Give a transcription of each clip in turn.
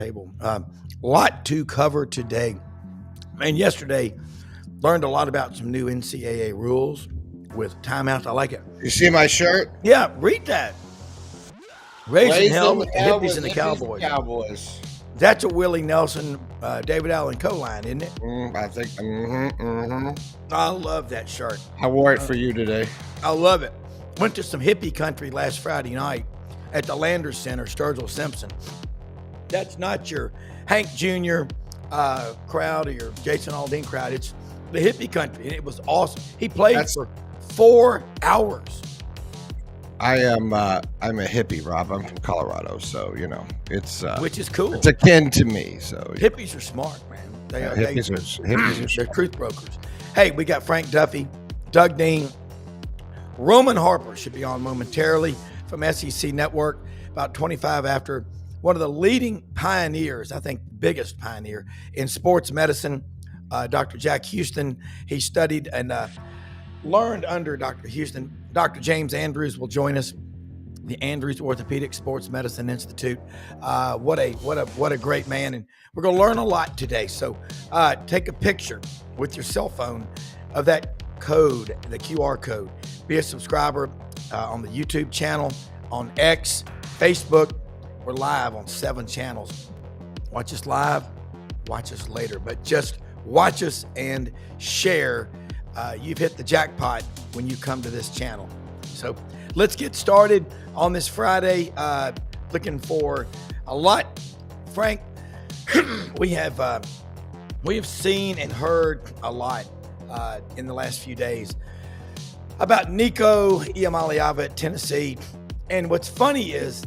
Table. Lot to cover today. Man, yesterday learned a lot about some new NCAA rules with timeouts. I like it. You see my shirt? Yeah, read that. Raising hell Raising with the hell hippies with and the hippies and cowboys. cowboys. That's a Willie Nelson, David Allen co-line, isn't it? I think. I love that shirt. I wore it for you today. I love it. Went to some hippie country last Friday night at the Landers Center, Sturgill Simpson. That's not your Hank Jr. Crowd or your Jason Aldean crowd. It's the hippie country, and it was awesome. He played for 4 hours. I'm a hippie, Rob. I'm from Colorado, so it's which is cool. It's akin to me. So hippies are smart, man. Hippies are they're truth brokers. Hey, we got Frank Duffy, Doug Dean, Roman Harper should be on momentarily from SEC Network, about 25 after. One of the leading pioneers, I think biggest pioneer in sports medicine, Dr. Jack Houston. He studied and learned under Dr. Houston. Dr. James Andrews will join us, the Andrews Orthopedic Sports Medicine Institute. What a great man, and we're going to learn a lot today. So take a picture with your cell phone of that code, the QR code. Be a subscriber on the YouTube channel, on X, Facebook. We're live on 7 channels. Watch us live, watch us later, but just watch us and share. You've hit the jackpot when you come to this channel. So let's get started on this Friday. Looking for a lot. Frank, we have seen and heard a lot in the last few days about Nico Iamaleava at Tennessee. And what's funny is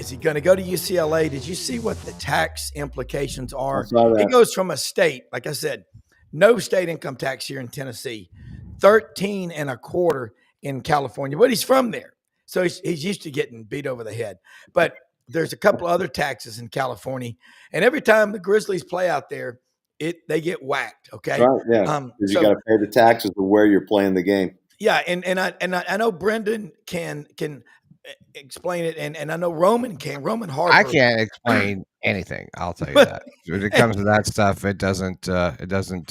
he going to go to UCLA? Did you see what the tax implications are? He goes from a state, like I said, no state income tax here in Tennessee, 13 and a quarter in California, but he's from there. So he's used to getting beat over the head. But there's a couple other taxes in California. And every time the Grizzlies play out there, they get whacked. Okay. Right, yeah. You got to pay the taxes of where you're playing the game. Yeah. And I know Brendan can explain it, and I know Roman can. Roman Harper. I can't explain anything. I'll tell you that. When it comes to that stuff, it doesn't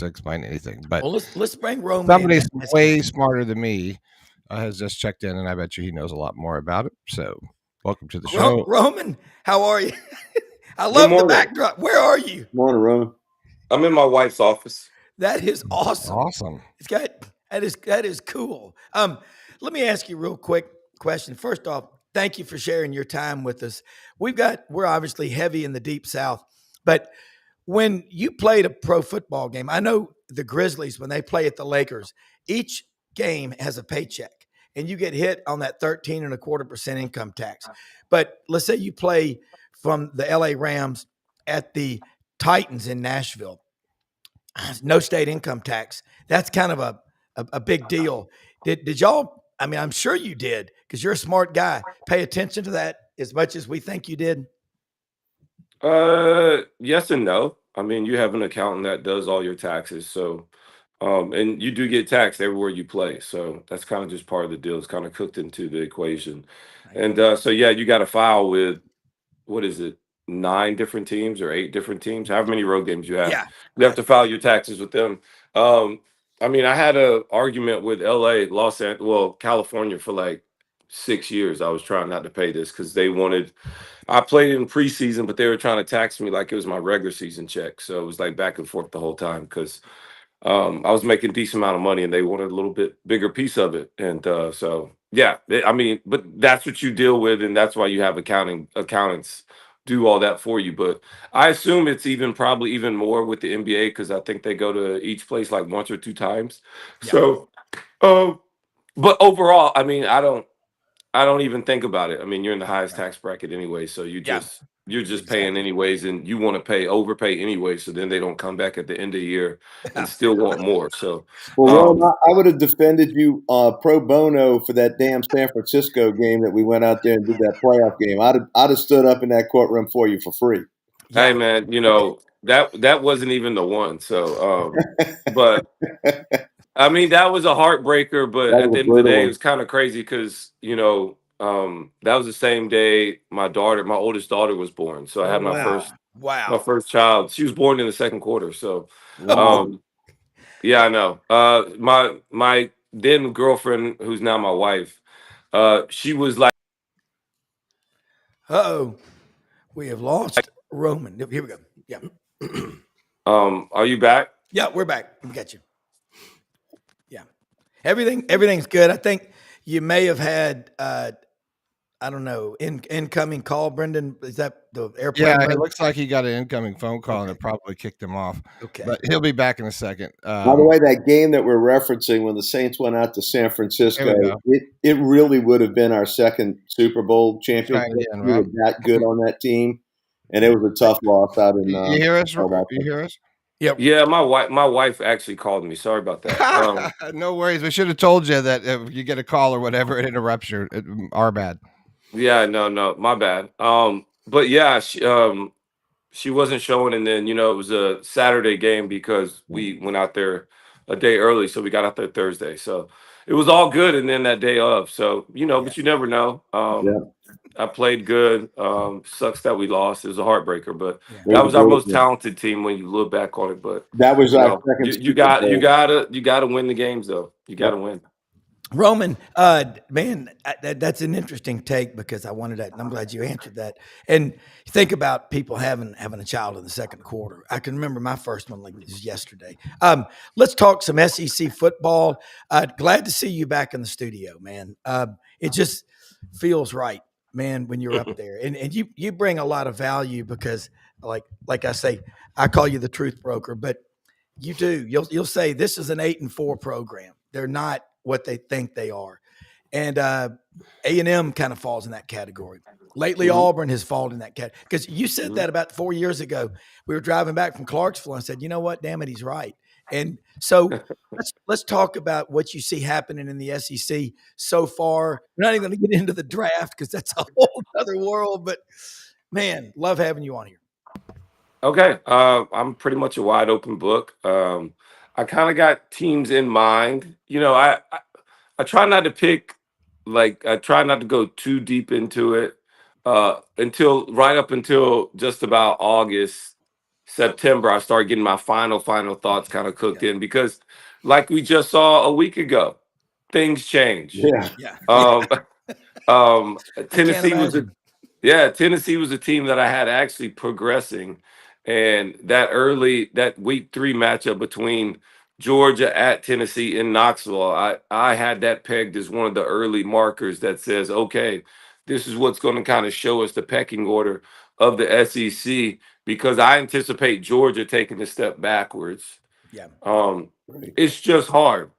explain anything. But well, let's bring Roman. Somebody way smarter than me has just checked in, and I bet you he knows a lot more about it. So, welcome to the show, Roman. How are you? I love the backdrop. Where are you? Morning, Roman. I'm in my wife's office. That is awesome. Awesome. That is cool. Let me ask you a real quick question. First off, thank you for sharing your time with us. We're obviously heavy in the Deep South, but when you played a pro football game, I know the Grizzlies, when they play at the Lakers, each game has a paycheck and you get hit on that 13.25% income tax. But let's say you play from the LA Rams at the Titans in Nashville, no state income tax. That's kind of a big deal. Did y'all, I mean, I'm sure you did, because you're a smart guy, pay attention to that as much as we think you did? Yes and no. I mean, you have an accountant that does all your taxes. So, and you do get taxed everywhere you play. So that's kind of just part of the deal. It's kind of cooked into the equation. And so, yeah, you got to file with, what is it, 9 different teams or 8 different teams, however many road games you have. Yeah. You have to file your taxes with them. I mean, I had an argument with LA, California for like 6 years. I was trying not to pay this because I played in preseason, but they were trying to tax me like it was my regular season check. So it was like back and forth the whole time because I was making a decent amount of money and they wanted a little bit bigger piece of it. And so, yeah, I mean, but that's what you deal with. And that's why you have accountants do all that for you. But I assume it's probably even more with the NBA because I think they go to each place like once or 2 times. Yeah. So, but overall, I mean, I don't even think about it. I mean, you're in the highest tax bracket anyway, so you're just paying anyways, and you want to overpay anyway. So then they don't come back at the end of the year and still want more. So, well, Ron, I would have defended you pro bono for that damn San Francisco game that we went out there and did that playoff game. I'd have stood up in that courtroom for you for free. Hey, man, that wasn't even the one. So, but I mean, that was a heartbreaker. But at the end of the day, it was kind of crazy because that was the same day my oldest daughter was born. So I had my My Wow. first child. She was born in the second quarter. So, Wow. um, yeah, I know. My then girlfriend, who's now my wife, she was like, Uh-oh. We have lost Roman. Here we go. Yeah. Are you back? Yeah, we're back. We got you. Yeah. Everything's good. I think you may have had I don't know, incoming call, Brendan. Is that the airplane Yeah, it mode? looks like he got an incoming phone call and Okay. it probably kicked him off. Okay. But he'll be back in a second. By the way, that game that we're referencing when the Saints went out to San There Francisco, we go. it really would have been our second Super Bowl championship. Trying again, We right? were that good on that team, and it was a tough loss out in. You hear us? Philadelphia. You hear us? Yep. Yeah, my wife actually called me. Sorry about that. No worries. We should have told you that if you get a call or whatever, it interrupts our bad. Yeah, no, my bad. But yeah, she wasn't showing, and then it was a Saturday game because we went out there a day early, so we got out there Thursday. So it was all good, and then that day of. So Yeah. but you never know. Yeah. I played good. Sucks that we lost. It was a heartbreaker, but Yeah. that was our most Yeah. talented team when you look back on it. But That was our second. you Super got Bowl. you gotta win the games though. You gotta win. Roman, man, that's an interesting take because I wanted that, and I'm glad you answered that. And think about people having a child in the second quarter. I can remember my first one like this yesterday. Let's talk some SEC football. Glad to see you back in the studio, man. It just feels right, man, when you're up there, and you bring a lot of value because, like I say, I call you the truth broker, but you do. You'll say this is an 8-4 program. They're not what they think they are, and A&M kind of falls in that category. Lately, Auburn has fallen in that category because you said that about 4 years ago. We were driving back from Clarksville and said, you know what? Damn it, he's right. And so let's talk about what you see happening in the SEC so far. We're not even going to get into the draft because that's a whole other world. But man, love having you on here. Okay, I'm pretty much a wide open book. I kind of got teams in mind. I try not to pick, like, I try not to go too deep into it until right up until just about August, September. I start getting my final thoughts kind of cooked in because, like we just saw a week ago, things change. Yeah. Yeah, Um, I can't Tennessee was a imagine. yeah, Tennessee was a team that I had actually progressing, and that week 3 matchup between Georgia at Tennessee in Knoxville, I had that pegged as one of the early markers that says, okay, this is what's going to kind of show us the pecking order of the SEC because I anticipate Georgia taking a step backwards. Yeah, Um, Right. it's just hard.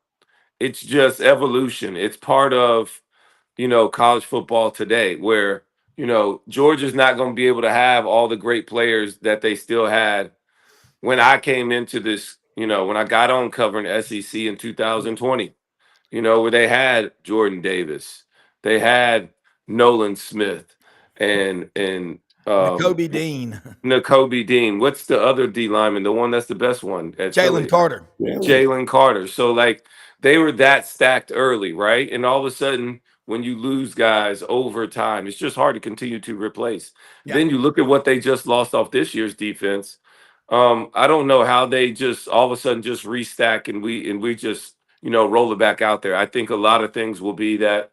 It's just evolution. It's part of college football today, where Georgia's not going to be able to have all the great players that they still had when I came into this. When I got on covering SEC in 2020, where they had Jordan Davis, they had Nolan Smith, and N'Kobe Dean, N'Kobe Dean. What's the other D lineman? The one that's the best one at Jalen Philly? Carter. Yeah. Jalen Carter. So like they were that stacked early, right? And all of a sudden, when you lose guys over time, it's just hard to continue to replace. Yeah. Then you look at what they just lost off this year's defense. I don't know how they just all of a sudden just restack and we just roll it back out there. I think a lot of things will be that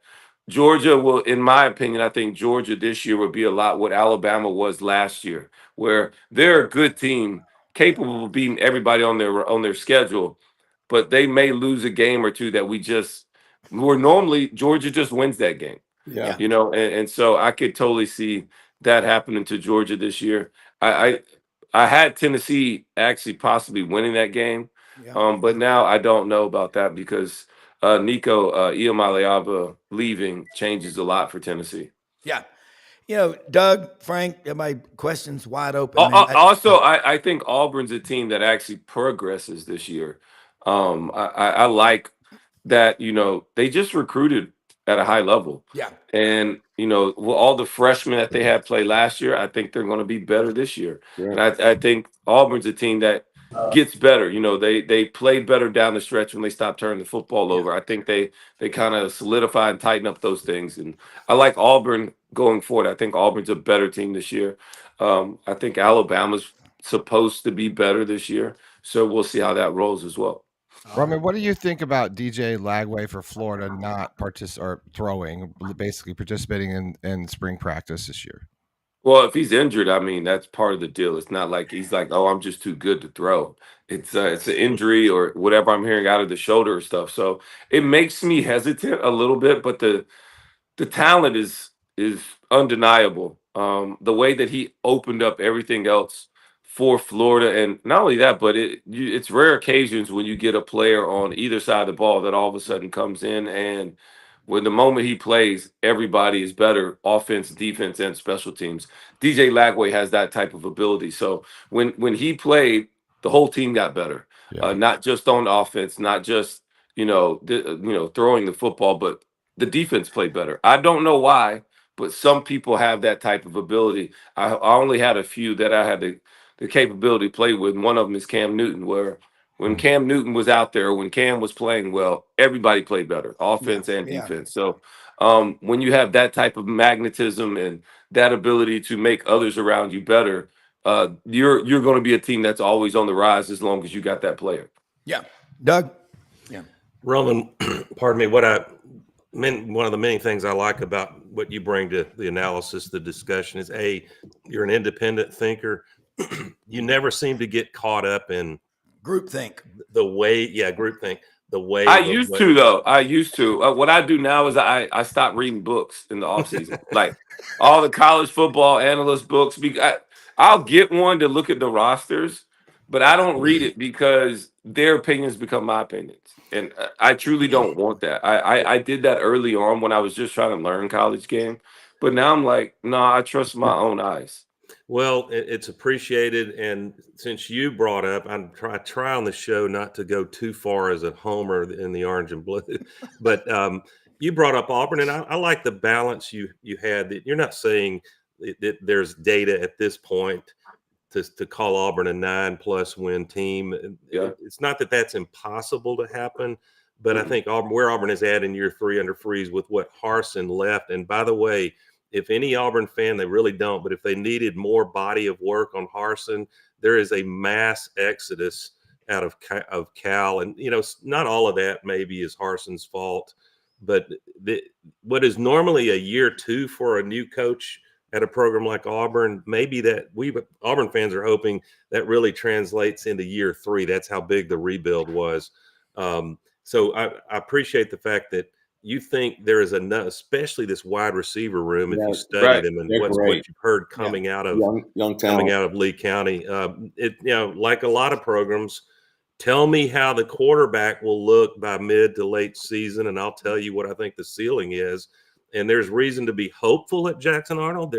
Georgia will, in my opinion, I think Georgia this year will be a lot what Alabama was last year, where they're a good team capable of beating everybody on their schedule, but they may lose a game or two that we just where normally Georgia just wins that game, Yeah. and so I could totally see that happening to Georgia this year. I had Tennessee actually possibly winning that game, Yeah. but now I don't know about that because Nico Iamaleava leaving changes a lot for Tennessee. Yeah. Doug, Frank, my questions wide open, man. Also, I think Auburn's a team that actually progresses this year. I like that, they just recruited at a high level. Yeah. And, with all the freshmen that they had play last year, I think they're going to be better this year. Yeah. And I think Auburn's a team that gets better. They played better down the stretch when they stopped turning the football over. I think they kind of solidify and tighten up those things. And I like Auburn going forward. I think Auburn's a better team this year. I think Alabama's supposed to be better this year, so we'll see how that rolls as well. Roman, what do you think about DJ Lagway for Florida not basically participating in spring practice this year? Well, if he's injured, I mean, that's part of the deal. It's not like he's like, "Oh, I'm just too good to throw." It's an injury or whatever I'm hearing out of the shoulder or stuff. So it makes me hesitant a little bit, but the talent is undeniable. The way that he opened up everything else for Florida, and not only that, but it's rare occasions when you get a player on either side of the ball that all of a sudden comes in, and when the moment he plays, everybody is better, offense, defense, and special teams. DJ Lagway has that type of ability. So when he played, the whole team got better. Yeah. Not just on offense, not just throwing the football, but the defense played better. I don't know why, but some people have that type of ability. I only had a few that I had the capability to play with. One of them is Cam Newton, where when Cam Newton was out there, when Cam was playing well, everybody played better, offense and yeah. defense. So when you have that type of magnetism and that ability to make others around you better, you're going to be a team that's always on the rise as long as you got that player. Yeah. Doug? Yeah. Roman, pardon me, one of the many things I like about what you bring to the analysis, the discussion is you're an independent thinker. You never seem to get caught up in Groupthink. groupthink. The way I used to though. I used to. What I do now is I stop reading books in the off season, like all the college football analyst books. I'll get one to look at the rosters, but I don't read it because their opinions become my opinions, and I truly don't want that. I did that early on when I was just trying to learn college game, but now I'm like, no, I trust my own eyes. Well, it's appreciated, and since you brought up, I try on the show not to go too far as a homer in the orange and blue, but you brought up Auburn, and I like the balance you had. That you're not saying that there's data at this point to call Auburn a 9+ win team. Yeah. It's not that that's impossible to happen, but I think where Auburn is at in year 3 under Freeze with what Harsin left, and by the way, if any Auburn fan, they really don't, but if they needed more body of work on Harsin, there is a mass exodus out of Cal. And, not all of that maybe is Harsin's fault, but what is normally a year 2 for a new coach at a program like Auburn, maybe Auburn fans are hoping that really translates into year 3. That's how big the rebuild was. So I appreciate the fact that you think there is enough, especially this wide receiver room, if you study them and what you've heard coming out of young coming out of Lee County. Like a lot of programs, tell me how the quarterback will look by mid to late season, and I'll tell you what I think the ceiling is. And there's reason to be hopeful at Jackson Arnold.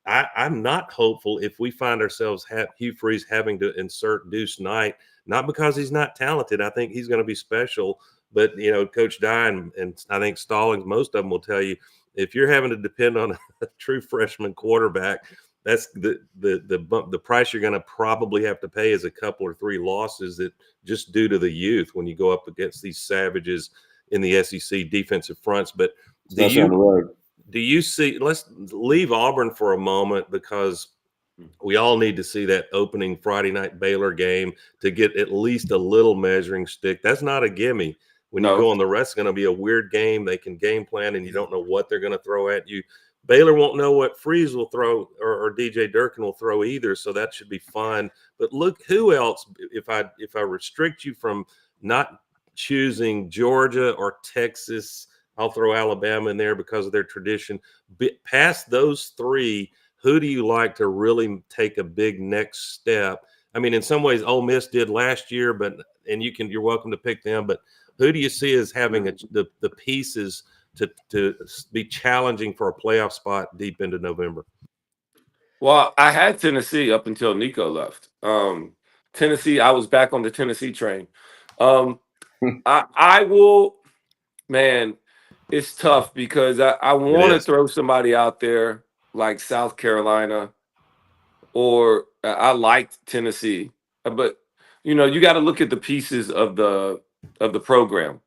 I'm not hopeful if we find ourselves Hugh Freeze having to insert Deuce Knight, not because he's not talented. I think he's going to be special. But, Coach Dye and I think Stallings, most of them will tell you, if you're having to depend on a true freshman quarterback, that's the price you're going to probably have to pay is a couple or 3 losses that just due to the youth when you go up against these savages in the SEC defensive fronts. But do you see, let's leave Auburn for a moment because we all need to see that opening Friday night Baylor game to get at least a little measuring stick. That's not a gimme. When you go on the rest, it's going to be a weird game. They can game plan, and you don't know what they're going to throw at you. Baylor won't know what Freeze will throw or DJ Durkin will throw either, so that should be fun. But look, who else? If I restrict you from not choosing Georgia or Texas, I'll throw Alabama in there because of their tradition. Past those 3, who do you like to really take a big next step? I mean, in some ways, Ole Miss did last year, you're welcome to pick them. But who do you see as having the pieces to be challenging for a playoff spot deep into November? Well, I had Tennessee up until Nico left. Tennessee, I was back on the Tennessee train. I will, man, it's tough because I want to throw somebody out there like South Carolina, or I liked Tennessee, but you got to look at the pieces of the program.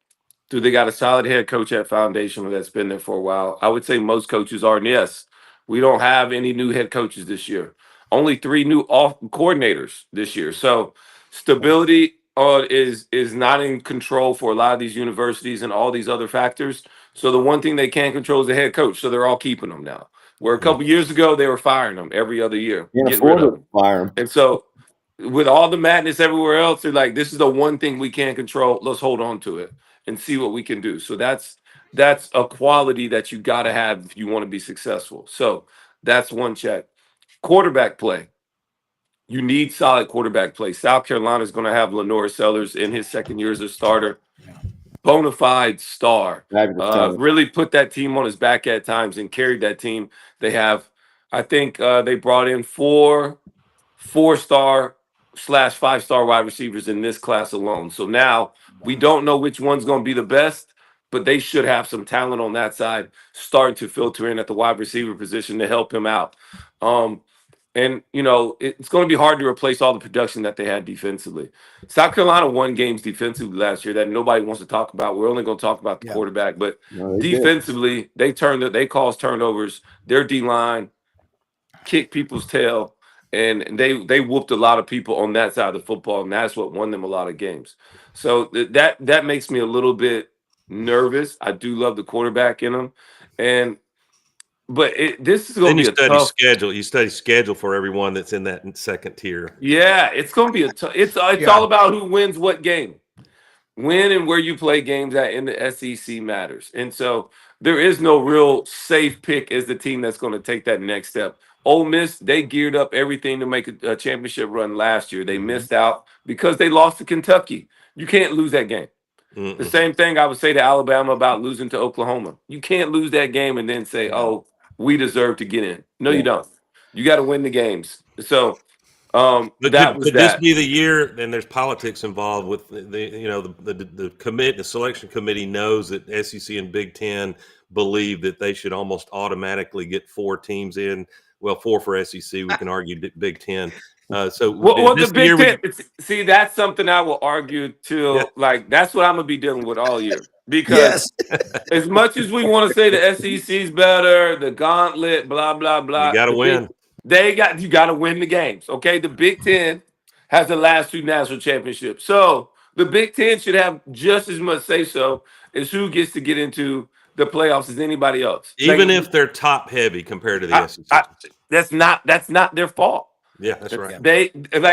Do they got a solid head coach at Foundation that's been there for a while? I would say most coaches are. And yes, we don't have any new head coaches this year. only 3 new coordinators this year. So stability is not in control for a lot of these universities and all these other factors. So the one thing they can't control is the head coach. So they're all keeping them now. Where a couple years ago they were firing them every other year, Can't getting rid afford of to them. fire him. And so with all the madness everywhere else, they're like, this is the one thing we can't control. Let's hold on to it and see what we can do. So that's a quality that you got to have if you want to be successful. So that's one check. Quarterback play. You need solid quarterback play. South Carolina is going to have Lenore Sellers in his second year as a starter. Bona fide star. Really put that team on his back at times and carried that team. They have, I think they brought in 4-star / 5-star wide receivers in this class alone. So now we don't know which one's going to be the best, but they should have some talent on that side starting to filter in at the wide receiver position to help him out. And, it's going to be hard to replace all the production that they had defensively. South Carolina won games defensively last year that nobody wants to talk about. We're only going to talk about the quarterback, but defensively, they caused turnovers. Their D-line kicked people's tail, and they whooped a lot of people on that side of the football, and that's what won them a lot of games. So that makes me a little bit nervous. I do love the quarterback in them, but this is going to be a tough schedule. You study schedule for everyone that's in that second tier. Yeah, it's going to be it's all about who wins what game. When and where you play games at in the SEC matters. And so there is no real safe pick as the team that's going to take that next step. Ole Miss, they geared up everything to make a championship run last year. They missed out because they lost to Kentucky. You can't lose that game. The same thing I would say to Alabama about losing to Oklahoma. You can't lose that game and then say, oh, we deserve to get in. No, you don't. You got to win the games. So could this be the year? And there's politics involved with the selection committee knows that SEC and Big Ten believe that they should almost automatically get 4 teams in. Well, 4 for SEC. We can argue Big Ten. The Big Ten. See, that's something I will argue till that's what I'm gonna be dealing with all year. Because as much as we want to say the SEC's better, the gauntlet, blah blah blah, you got to win. You got to win the games. Okay, the Big Ten has the last 2 national championships, so the Big Ten should have just as much say so as who gets to get into the playoffs as anybody else. Even if they're top heavy compared to the SEC, that's not their fault. Yeah, that's right. They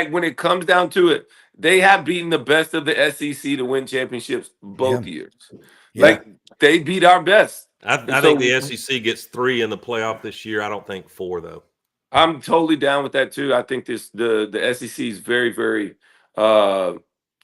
when it comes down to it, they have beaten the best of the SEC to win championships both years. Yeah. They beat our best. I think the SEC gets 3 in the playoff this year. I don't think 4 though. I'm totally down with that too. I think the SEC is very, very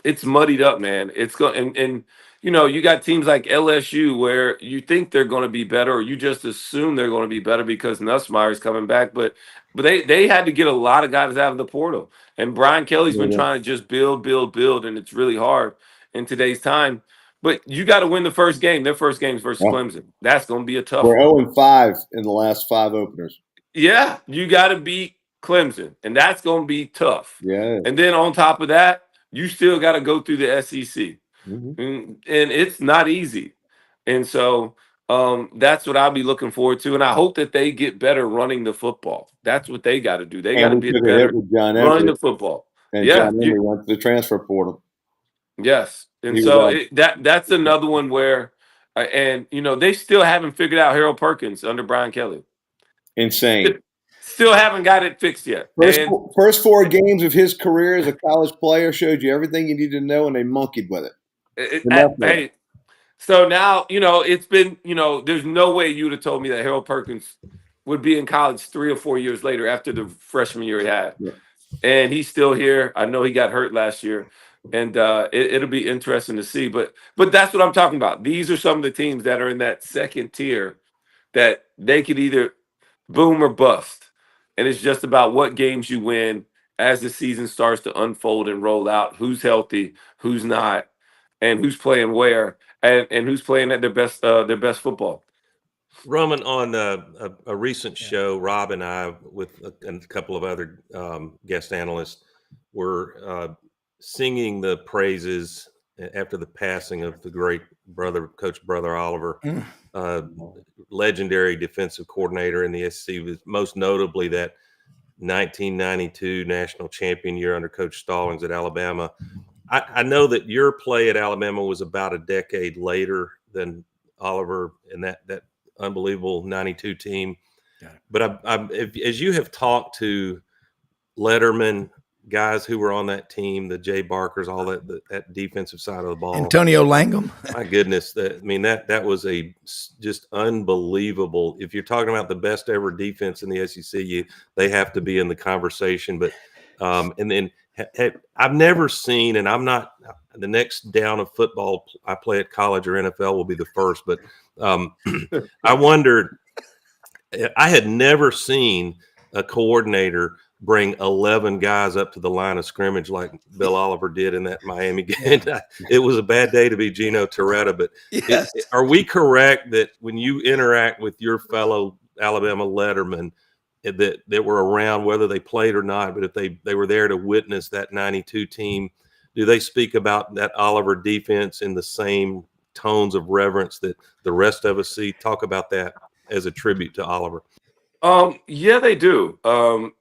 it's muddied up, man. It's going and you got teams like LSU where you think they're going to be better, or you just assume they're going to be better because Nussmeier's coming back, but they had to get a lot of guys out of the portal, and Brian Kelly's been trying to just build, and it's really hard in today's time. But you got to win the first game. Their first game is versus Clemson. That's going to be a tough one. We're 0-5 in the last 5 openers. Yeah, you got to beat Clemson, and that's going to be tough. Yeah. And then on top of that, you still got to go through the SEC. And it's not easy. And so that's what I'll be looking forward to. And I hope that they get better running the football. That's what they got to do. They got to be better running the football. And John Henry went to the transfer portal. Yes. And so that's another one where, they still haven't figured out Harold Perkins under Brian Kelly. Insane. Still haven't got it fixed yet. First 4 games of his career as a college player showed you everything you needed to know, and they monkeyed with it. Hey, so now, it's been, there's no way you would have told me that Harold Perkins would be in college 3 or 4 years later after the freshman year he had. Yeah. And he's still here. I know he got hurt last year. And it'll be interesting to see. But that's what I'm talking about. These are some of the teams that are in that second tier that they could either boom or bust. And it's just about what games you win as the season starts to unfold and roll out. Who's healthy, who's not, and who's playing where, and who's playing at their best football. Roman, on a recent show, Rob and I, with a couple of other guest analysts, were singing the praises after the passing of the great Coach Brother Oliver, legendary defensive coordinator in the SEC, most notably that 1992 national champion year under Coach Stallings at Alabama. I know that your play at Alabama was about a decade later than Oliver and that unbelievable 92 team. But as you have talked to Letterman, guys who were on that team, the Jay Barkers, all that defensive side of the ball, Antonio Langham. my goodness, that was a just unbelievable. If you're talking about the best ever defense in the SEC, they have to be in the conversation. But and then I've never seen, and I'm not the next down of football I play at college or NFL will be the first. But I wondered, I had never seen a coordinator bring 11 guys up to the line of scrimmage like Bill Oliver did in that Miami game. Yeah. It was a bad day to be Gino Torretta, but yes. Are we correct that when you interact with your fellow Alabama lettermen that were around, whether they played or not, but if they were there to witness that 92 team, do they speak about that Oliver defense in the same tones of reverence that the rest of us see? Talk about that as a tribute to Oliver. Yeah, they do.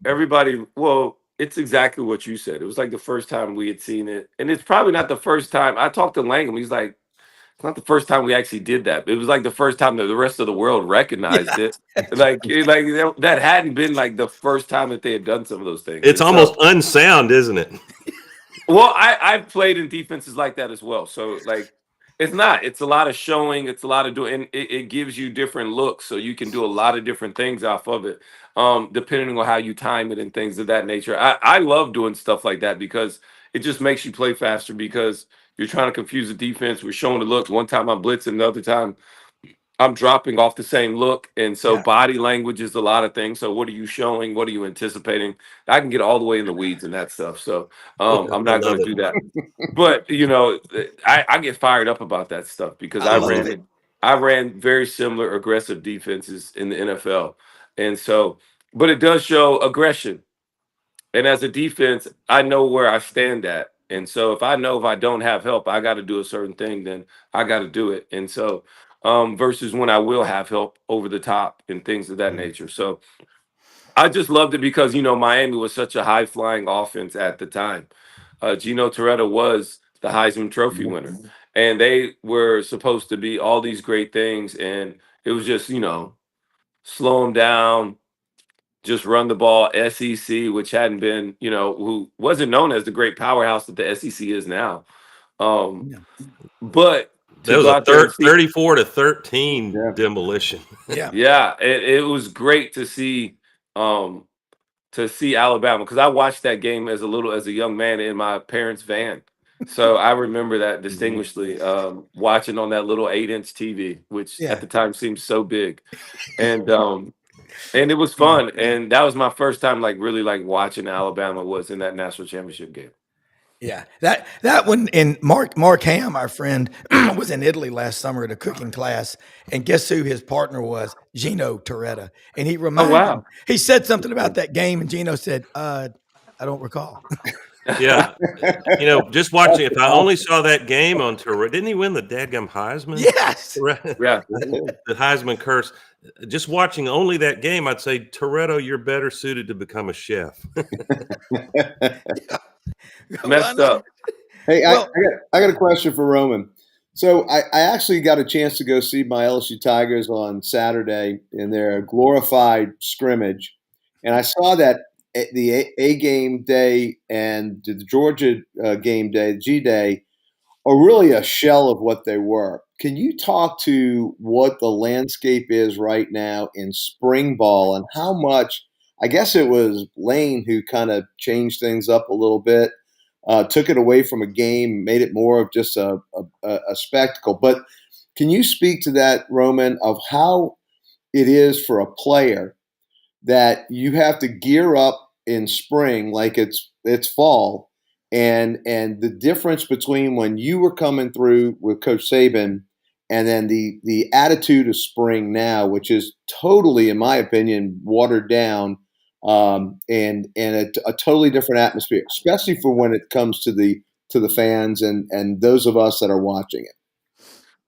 Everybody, well, it's exactly what you said. It was like the first time we had seen it. And it's probably not the first time. I talked to Langham. He's like, it's not the first time we actually did that. It was like the first time that the rest of the world recognized it. Like that hadn't been like the first time that they had done some of those things. It's almost unsound, isn't it? Well, I've played in defenses like that as well. So like, it's not. It's a lot of showing. It's a lot of doing. And it gives you different looks, so you can do a lot of different things off of it, depending on how you time it and things of that nature. I love doing stuff like that because it just makes you play faster because you're trying to confuse the defense. We're showing the looks. One time I'm blitzing, the other time I'm dropping off the same look. And so body language is a lot of things. So what are you showing? What are you anticipating? I can get all the way in the weeds and that stuff. So I'm not going to do that. But, I get fired up about that stuff because I ran very similar aggressive defenses in the NFL. And so, but it does show aggression. And as a defense, I know where I stand at. And so if I know if I don't have help, I got to do a certain thing, then I got to do it. And so versus when I will have help over the top and things of that nature. So I just loved it because, Miami was such a high flying offense at the time. Gino Torretta was the Heisman Trophy winner, and they were supposed to be all these great things. And it was just, slow them down, just run the ball. SEC, which hadn't been, who wasn't known as the great powerhouse that the SEC is now. But there was a 34-13 demolition. Yeah, it was great to see Alabama because I watched that game as a young man in my parents' van. So I remember that distinguishedly, watching on that little 8-inch TV, which at the time seemed so big, and it was fun. And that was my first time really watching Alabama was in that national championship game. Yeah, that one. And Mark Ham, our friend, was in Italy last summer at a cooking class, and guess who his partner was? Gino Torretta, and he reminded him. He said something about that game, and Gino said, "I don't recall." Yeah, just watching. If I only saw that game on Torretta, didn't he win the dadgum Heisman? Yes. Yeah, the Heisman curse. Just watching only that game, I'd say, Toretto, you're better suited to become a chef. Messed up. Hey, I got a question for Roman. So I actually got a chance to go see my LSU Tigers on Saturday in their glorified scrimmage, and I saw that the A game day and the Georgia game day, G day, are really a shell of what they were. Can you talk to what the landscape is right now in spring ball and how much? I guess it was Lane who kind of changed things up a little bit. Took it away from a game, made it more of just a spectacle. But can you speak to that, Roman, of how it is for a player that you have to gear up in spring like it's fall, and the difference between when you were coming through with Coach Saban and then the attitude of spring now, which is totally, in my opinion, watered down. And a totally different atmosphere, especially for when it comes to the fans and those of us that are watching it.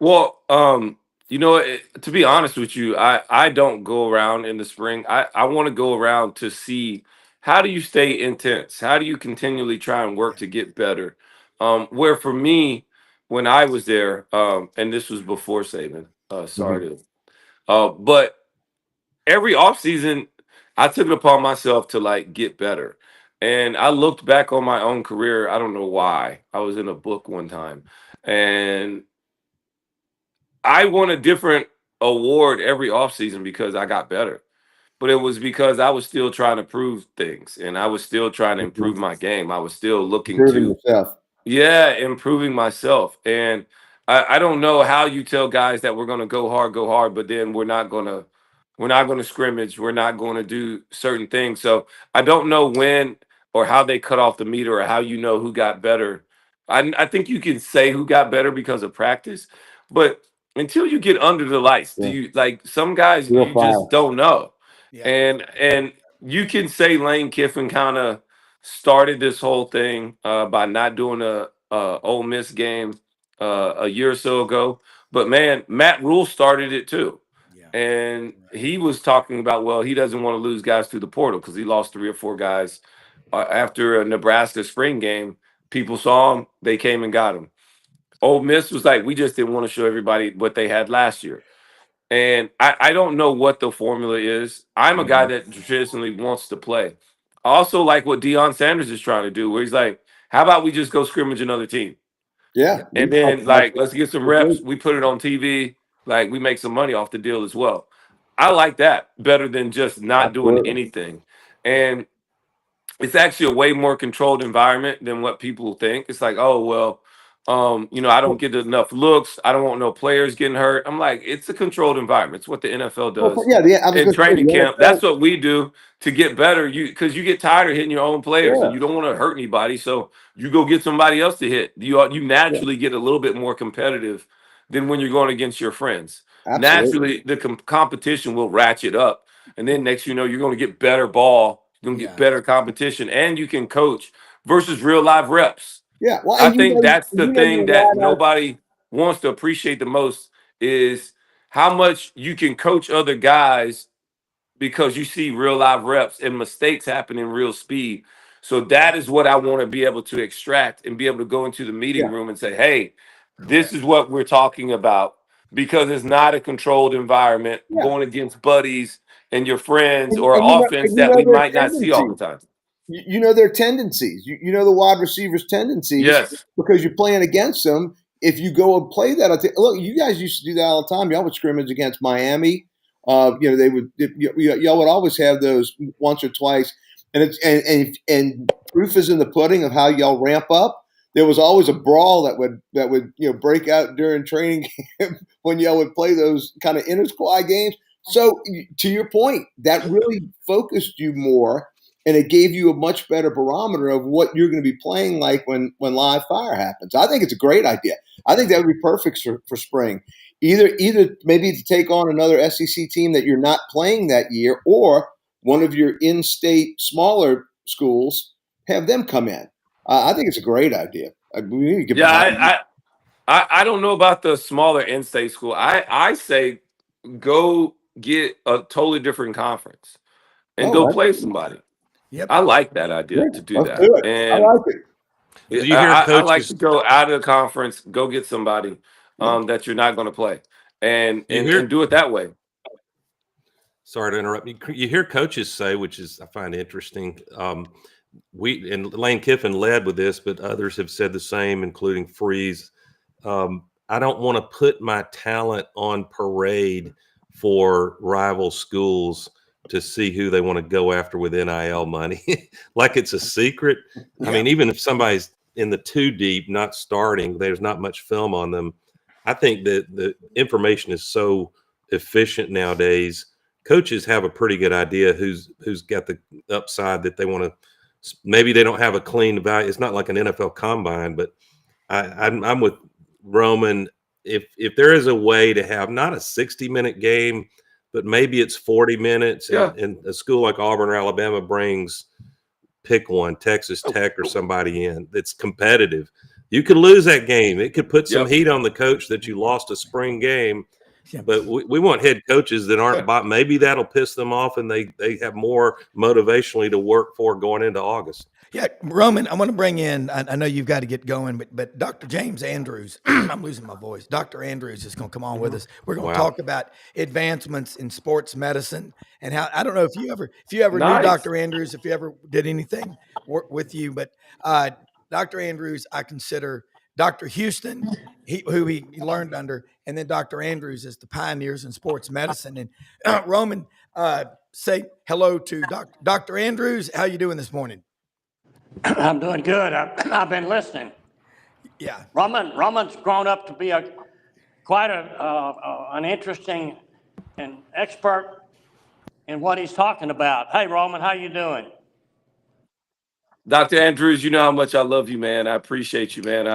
Well, to be honest with you, I don't go around in the spring. I want to go around to see how do you stay intense? How do you continually try and work to get better? Where for me, when I was there, and this was before Saban, sorry to, but every offseason, I took it upon myself to like get better. And I looked back on my own career. I don't know why. I was in a book one time and I won a different award every offseason because I got better. But it was because I was still trying to prove things and I was still trying to improve my game. I was still looking Proving to, yourself. yeah, improving myself. And I don't know how you tell guys that we're gonna go hard, but then we're not gonna scrimmage, we're not gonna do certain things. So I don't know when or how they cut off the meter or how you know who got better. I think you can say who got better because of practice, but until you get under the lights, do Yeah. you like some guys Real you fire. just don't know. Yeah. And you can say Lane Kiffin kind of started this whole thing by not doing a Ole Miss game a year or so ago. But man, Matt Rule started it too, Yeah. and he was talking about well, he doesn't want to lose guys through the portal because he lost 3 or 4 guys after a Nebraska spring game. People saw him, they came and got him. Ole Miss was like, we just didn't want to show everybody what they had last year. And I don't know what the formula is. I'm a guy that traditionally wants to play. I also like what Deion Sanders is trying to do, where he's like, how about we just go scrimmage another team? Yeah. And We talked then, about like, let's get some that. reps. We put it on TV. Like, we make some money off the deal as well. I like that better than just not doing Absolutely. anything. And it's actually a way more controlled environment than what people think. It's like, oh well, I don't get enough looks. I don't want no players getting hurt. I'm like, it's a controlled environment. It's what the NFL Well, does I was in going to say training the camp. NFL. That's what we do to get better. Because you get tired of hitting your own players and Yeah. you don't want to hurt anybody, so you go get somebody else to hit. You Yeah. naturally get a little bit more competitive than when you're going against your friends. Absolutely. Naturally, the competition will ratchet up, and then next you know you're going to get better ball. You're gonna get Yeah. better competition, and you can coach versus real live reps. Yeah. Well, I and think that's the you know thing your that wideouts. nobody wants to appreciate the most is how much you can coach other guys because you see real live reps and mistakes happen in real speed. So that is what I want to be able to extract and be able to go into the meeting Yeah. room and say, hey, this Correct. is what we're talking about because it's not a controlled environment Yeah. going against buddies and your friends or And offense you that know we their might not see all the tendencies. time. You know their tendencies. You know the wide receivers' tendencies Yes. because you're playing against them. If you go and play that, look, you guys used to do that all the time. Y'all would scrimmage against Miami. They would. Y'all would always have those once or twice, and and proof is in the pudding of how y'all ramp up. There was always a brawl that would break out during training camp when y'all would play those kind of inter squad games. So to your point, that really focused you more and it gave you a much better barometer of what you're going to be playing like when live fire happens. I think it's a great idea. I think that would be perfect for spring. Either maybe to take on another SEC team that you're not playing that year, or one of your in-state smaller schools, have them come in. I think it's a great idea. We need to get Yeah, behind it. I don't know about the smaller in-state school. I say go get a totally different conference and Oh, go that's play somebody. Yep. I like that idea great. to do Let's that. do it. I And like it. Do you hear I like to coaches? go out of the conference, go get somebody Yeah. that you're not going to play, and You and hear? do it that way. Sorry to interrupt you. You hear coaches say, which is I find interesting. We and Lane Kiffin led with this, but others have said the same, including Freeze. I don't want to put my talent on parade for rival schools to see who they want to go after with NIL money, like it's a secret. I mean, even if somebody's in the too deep, not starting, there's not much film on them. I think that the information is so efficient nowadays. Coaches have a pretty good idea who's got the upside that they want to. Maybe they don't have a clean value. It's not like an NFL combine, but I'm with Roman. If there is a way to have not a 60-minute game, but maybe it's 40 minutes, Yeah. and a school like Auburn or Alabama brings pick one, Texas Tech or somebody in that's competitive. You could lose that game. It could put some Yep. heat on the coach that you lost a spring game. Yeah. But we want head coaches that aren't maybe that'll piss them off and they have more motivationally to work for going into August. Yeah, Roman, I want to bring in, I know you've got to get going, but Dr. James Andrews, I'm losing my voice. Dr. Andrews is going to come on with us. We're going to Wow. talk about advancements in sports medicine and how, I don't know if you ever knew Nice. Dr. Andrews, if you ever did anything with you, but Dr. Andrews, I consider Dr. Houston, who he learned under, and then Dr. Andrews is the pioneers in sports medicine. And Roman, say hello to Dr. Andrews. How you doing this morning? I'm doing good. I've been listening. Yeah. Roman's grown up to be quite an interesting and expert in what he's talking about. Hey, Roman, how you doing? Dr. Andrews, you know how much I love you, man. I appreciate you, man.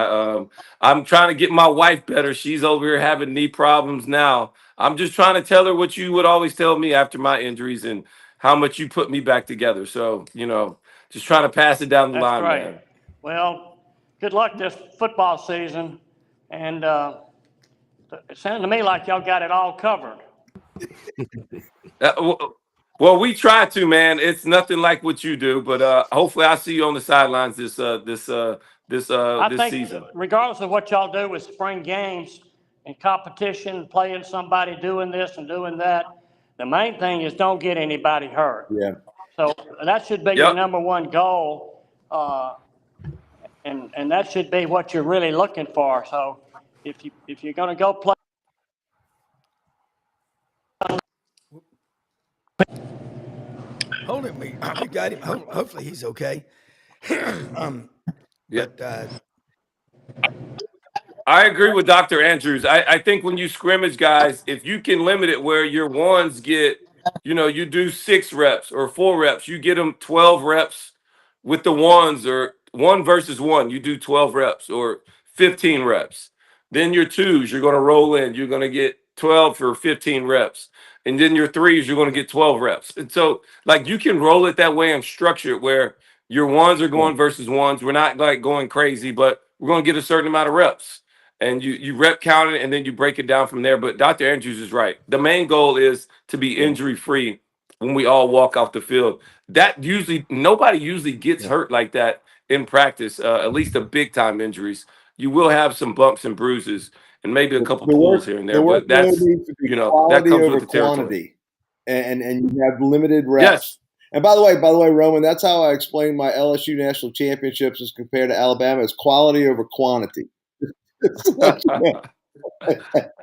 I'm trying to get my wife better. She's over here having knee problems now. I'm just trying to tell her what you would always tell me after my injuries and how much you put me back together. So, just trying to pass it down the That's line, great. man. Well, good luck this football season. And it sounded to me like y'all got it all covered. Well, we try to, man. It's nothing like what you do, but hopefully I see you on the sidelines this think season. regardless of what y'all do with spring games and competition, playing somebody, doing this and doing that, the main thing is don't get anybody hurt. Yeah. So that should be your number one goal, and that should be what you're really looking for. So if you're going to go play. Hold him. We got him. Hopefully he's okay. I agree with Dr. Andrews. I think when you scrimmage guys, if you can limit it where your ones get, you do 6 reps or 4 reps, you get them 12 reps with the ones, or 1 versus 1, you do 12 reps or 15 reps. Then your 2s, you're going to roll in. You're going to get 12 for 15 reps. And then your 3s, you're going to get 12 reps. And so, you can roll it that way and structure it where your 1s are going versus 1s. We're not going crazy, but we're going to get a certain amount of reps. And you rep count it, and then you break it down from there. But Dr. Andrews is right. The main goal is to be injury free when we all walk off the field. Nobody usually gets hurt like that in practice, at least the big time injuries. You will have some bumps and bruises and maybe a couple pulls here and there, but that's, that comes with the territory. Quantity, and you have limited reps. Yes. And by the way, Roman, that's how I explain my LSU national championships as compared to Alabama: is quality over quantity.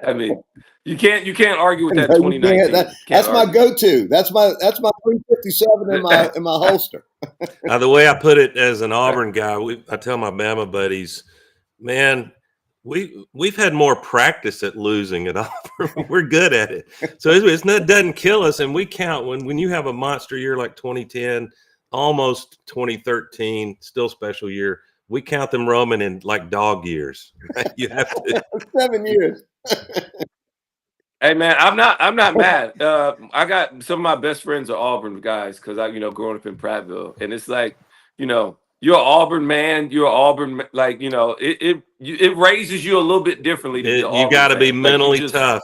I mean, you can't argue with that. 2019. That's my go-to. That's my 357 in my holster. Now, the way I put it as an Auburn guy, I tell my Bama buddies, man, we've had more practice at losing at Auburn. We're good at it, so it doesn't kill us. And we count when you have a monster year like 2010, almost 2013, still special year. We count them, Roman, in like dog years. Right? You have to 7 years. Hey man, I'm not mad. I got some of my best friends are Auburn guys because I, growing up in Prattville, and it's like, you're an Auburn man. You're an Auburn, it raises you a little bit differently. You got to be mentally tough.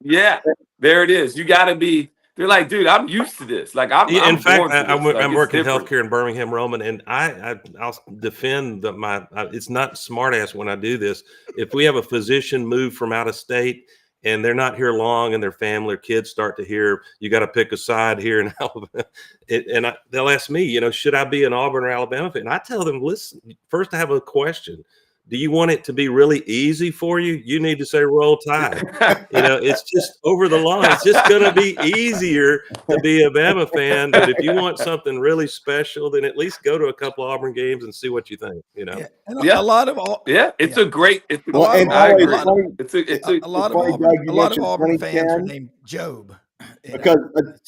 Yeah, there it is. You got to be. They're like, dude, I'm used to this. Like, I'm working healthcare in Birmingham, Roman, and I'll defend it's not smart ass when I do this. If we have a physician move from out of state and they're not here long, and their family, their kids start to hear, you got to pick a side here in Alabama, they'll ask me, should I be an Auburn or Alabama fan? And I tell them, listen, first I have a question. Do you want it to be really easy for you? You need to say Roll Tide. It's just over the line. It's just going to be easier to be a Bama fan. But if you want something really special, then at least go to a couple Auburn games and see what you think. A lot of it's a great. It's a lot of Auburn fans are named Job. Because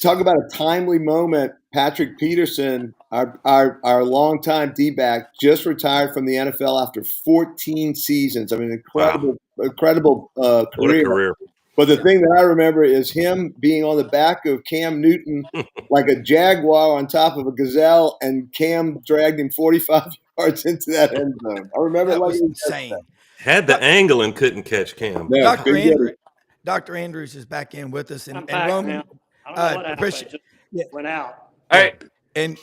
talk about a timely moment. Patrick Peterson, our longtime D-back, just retired from the NFL after 14 seasons. I mean, incredible career. But the thing that I remember is him being on the back of Cam Newton like a jaguar on top of a gazelle, and Cam dragged him 45 yards into that end zone. I remember that was insane. Had the angle and couldn't catch Cam. No, Dr. Andrews is back in with us, I'm and back Roman, now. I don't know what happened. appreciate, It just yeah, went out. Hey, and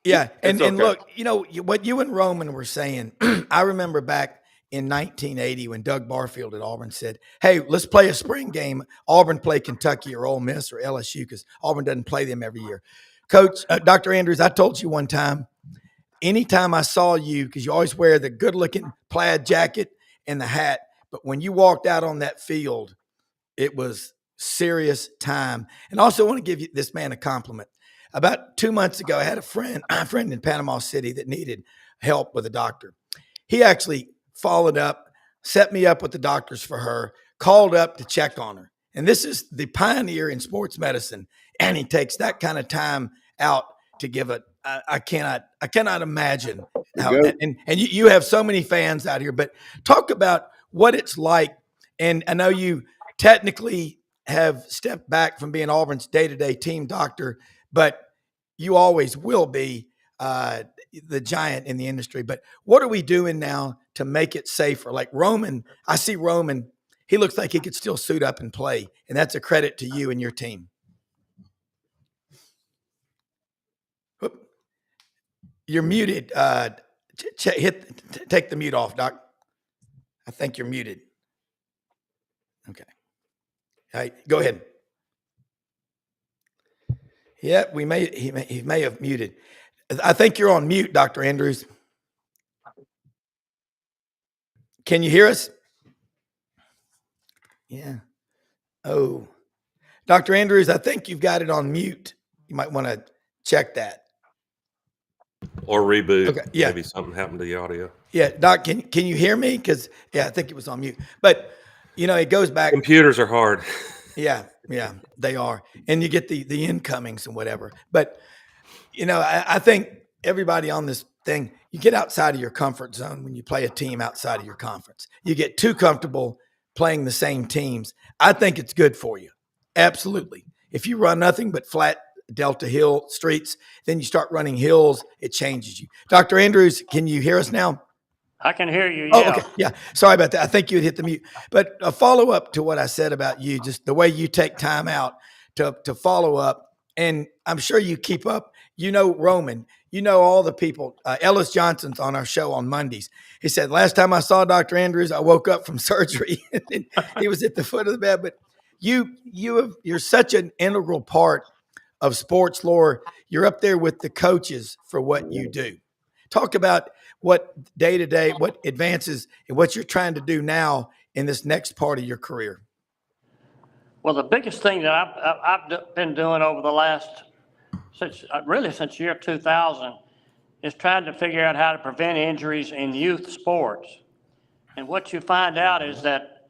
yeah, it's and okay. look, what you and Roman were saying. I remember back in 1980 when Doug Barfield at Auburn said, "Hey, let's play a spring game. Auburn play Kentucky or Ole Miss or LSU because Auburn doesn't play them every year." Coach, Dr. Andrews, I told you one time, anytime I saw you, because you always wear the good-looking plaid jacket and the hat, but when you walked out on that field, it was serious time. And I also want to give you this man a compliment. About 2 months ago, I had a friend in Panama City that needed help with a doctor. He actually followed up, set me up with the doctors for her, called up to check on her. And this is the pioneer in sports medicine, and he takes that kind of time out to give it. I cannot imagine how. And you have so many fans out here, but talk about what it's like. And I know you technically have stepped back from being Auburn's day-to-day team doctor, but you always will be the giant in the industry. But what are we doing now to make it safer? Like Roman, I see Roman, he looks like he could still suit up and play, and that's a credit to you and your team. Whoop. You're muted. Take the mute off, Doc. I think you're muted. Okay. All right, go ahead. Yeah, he may have muted. I think you're on mute, Dr. Andrews. Can you hear us? Yeah. Oh, Dr. Andrews, I think you've got it on mute. You might want to check that. Or reboot. Okay, yeah. Maybe something happened to the audio. Yeah, Doc, can you hear me? Because I think it was on mute. But it goes back. Computers are hard. Yeah, they are, and you get the incomings and whatever. But I think everybody on this thing, you get outside of your comfort zone when you play a team outside of your conference. You get too comfortable playing the same teams. I think it's good for you. Absolutely. If you run nothing but flat Delta Hill streets, then you start running hills, it changes you. Dr. Andrews, can you hear us now? I can hear you. Oh, Yeah. okay. Yeah. Sorry about that. I think you had hit the mute. But a follow up to what I said about you, just the way you take time out to follow up. And I'm sure you keep up. Roman, all the people. Ellis Johnson's on our show on Mondays. He said, last time I saw Dr. Andrews, I woke up from surgery. And he was at the foot of the bed. But you're such an integral part of sports lore. You're up there with the coaches for what you do. Talk about what day-to-day, what advances, and what you're trying to do now in this next part of your career. Well, the biggest thing that I've been doing over the last, since year 2000, is trying to figure out how to prevent injuries in youth sports. And what you find out is that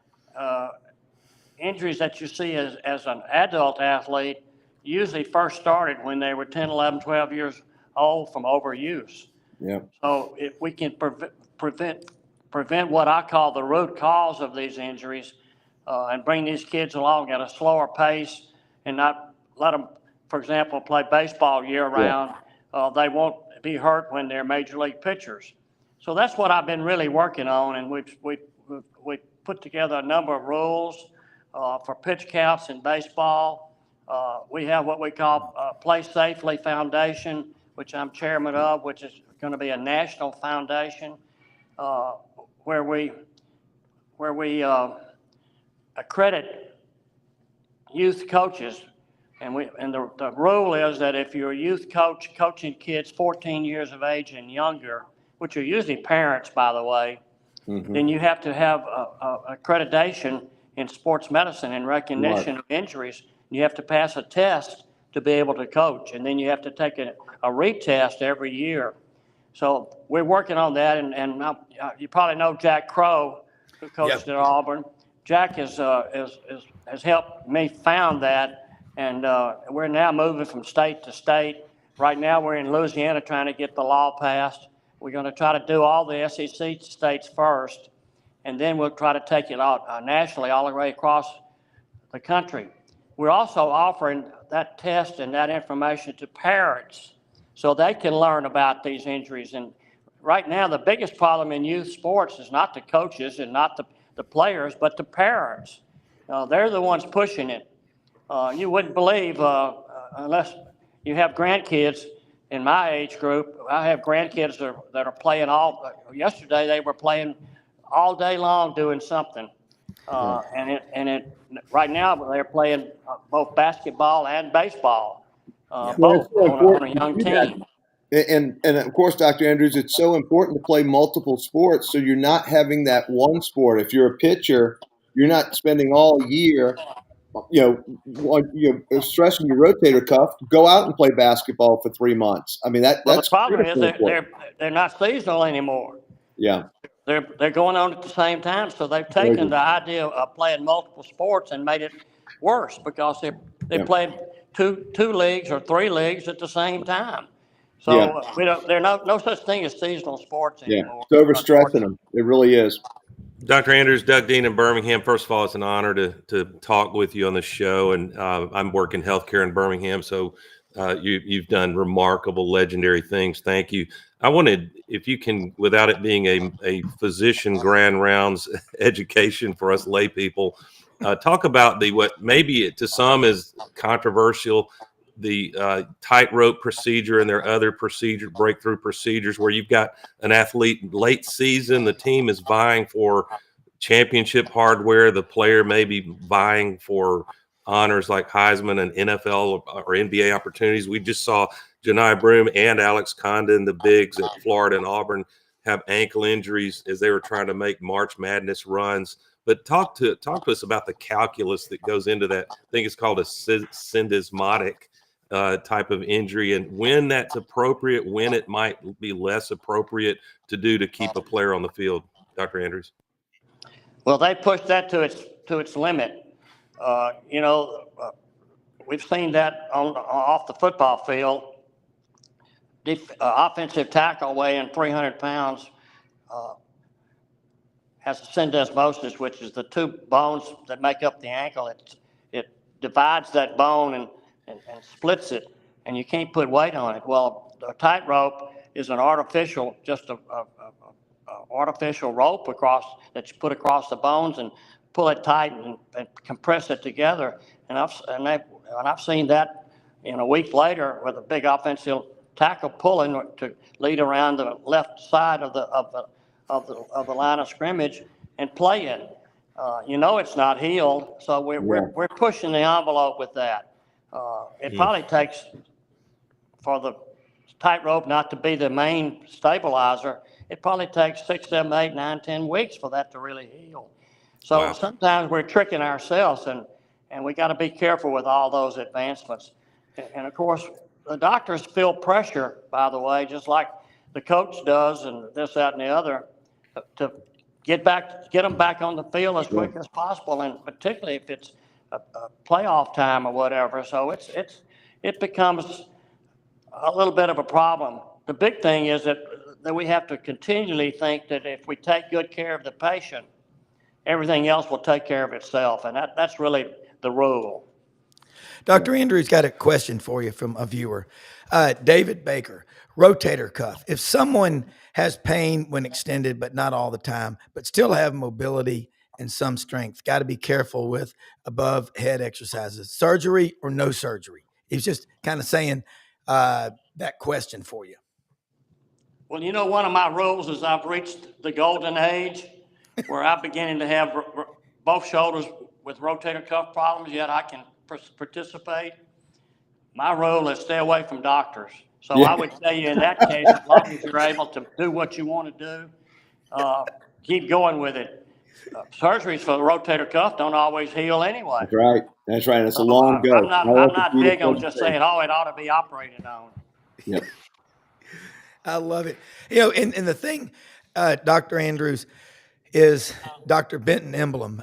injuries that you see as an adult athlete usually first started when they were 10, 11, 12 years old from overuse. Yeah. So if we can prevent what I call the root cause of these injuries, and bring these kids along at a slower pace and not let them, for example, play baseball year round, they won't be hurt when they're major league pitchers. So that's what I've been really working on, and we put together a number of rules for pitch counts in baseball. We have what we call Play Safely Foundation, which I'm chairman of, which is going to be a national foundation where we accredit youth coaches, and the rule is that if you're a youth coach coaching kids 14 years of age and younger, which are usually parents, by the way, then you have to have accreditation in sports medicine and recognition of injuries. You have to pass a test to be able to coach, and then you have to take a retest every year. So we're working on that, and you probably know Jack Crow, who coached at Auburn. Jack has helped me found that, and we're now moving from state to state. Right now we're in Louisiana trying to get the law passed. We're going to try to do all the SEC states first, and then we'll try to take it out nationally all the way across the country. We're also offering that test and that information to parents so they can learn about these injuries. And right now the biggest problem in youth sports is not the coaches and not the players, but the parents. They're the ones pushing it. You wouldn't believe, unless you have grandkids in my age group. I have grandkids that are playing yesterday they were playing all day long doing something. Right now they're playing both basketball and baseball, both it's so on a important young to do that. team. And of course, Dr. Andrews, it's so important to play multiple sports so you're not having that one sport. If you're a pitcher, you're not spending all year, stressing your rotator cuff. Go out and play basketball for 3 months. I mean, Well, the that's problem is critical. they're not seasonal anymore. Yeah. They're going on at the same time, so they've taken the idea of playing multiple sports and made it worse because they played two leagues or 3 leagues at the same time. So there's no such thing as seasonal sports anymore. It's overstressing them. It really is. Dr. Andrews, Doug Dean in Birmingham. First of all, it's an honor to talk with you on the show. And I'm working healthcare in Birmingham, so you've done remarkable, legendary things. Thank you. I wanted, if you can, without it being a physician grand rounds education for us lay people, talk about what maybe to some is controversial, the tightrope procedure and their other breakthrough procedures, where you've got an athlete late season, the team is vying for championship hardware, the player may be vying for honors like Heisman and NFL or NBA opportunities. We just saw Janai Broome and Alex Condon, the bigs at Florida and Auburn, have ankle injuries as they were trying to make March Madness runs. But talk to us about the calculus that goes into that. I think it's called a syndesmotic type of injury, and when that's appropriate, when it might be less appropriate to do to keep a player on the field. Dr. Andrews. Well, they pushed that to its limit. We've seen that off the football field. Offensive tackle weighing 300 pounds has a syndesmosis, which is the 2 bones that make up the ankle. It divides that bone and splits it, and you can't put weight on it. Well, the tightrope is an artificial, just a artificial rope that you put across the bones and pull it tight and compress it together. And I've seen that a week later with a big offensive tackle pulling to lead around the left side of the line of scrimmage and playing. It's not healed, so we're pushing the envelope with that. It probably takes, for the tightrope not to be the main stabilizer, it probably takes 6, 7, 8, 9, 10 weeks for that to really heal. So sometimes we're tricking ourselves, and we got to be careful with all those advancements. And of course, the doctors feel pressure, by the way, just like the coach does, and this, that, and the other, to get them back on the field as quick as possible, and particularly if it's a playoff time or whatever. So it becomes a little bit of a problem. The big thing is that we have to continually think that if we take good care of the patient, everything else will take care of itself, and that's really the rule. Dr. Andrews got a question for you from a viewer. David Baker, rotator cuff. If someone has pain when extended, but not all the time, but still have mobility and some strength, got to be careful with above head exercises. Surgery or no surgery? He's just kind of saying that question for you. Well, one of my rules is I've reached the golden age where I'm beginning to have both shoulders with rotator cuff problems, yet I can participate. My rule is stay away from doctors. So I would tell you in that case, as long as you're able to do what you want to do, keep going with it. Surgeries for the rotator cuff don't always heal anyway. That's right. It's a long go. I'm not big on just saying, it ought to be operated on. Yep. I love it. And the thing, Dr. Andrews, is Dr. Benton Emblem.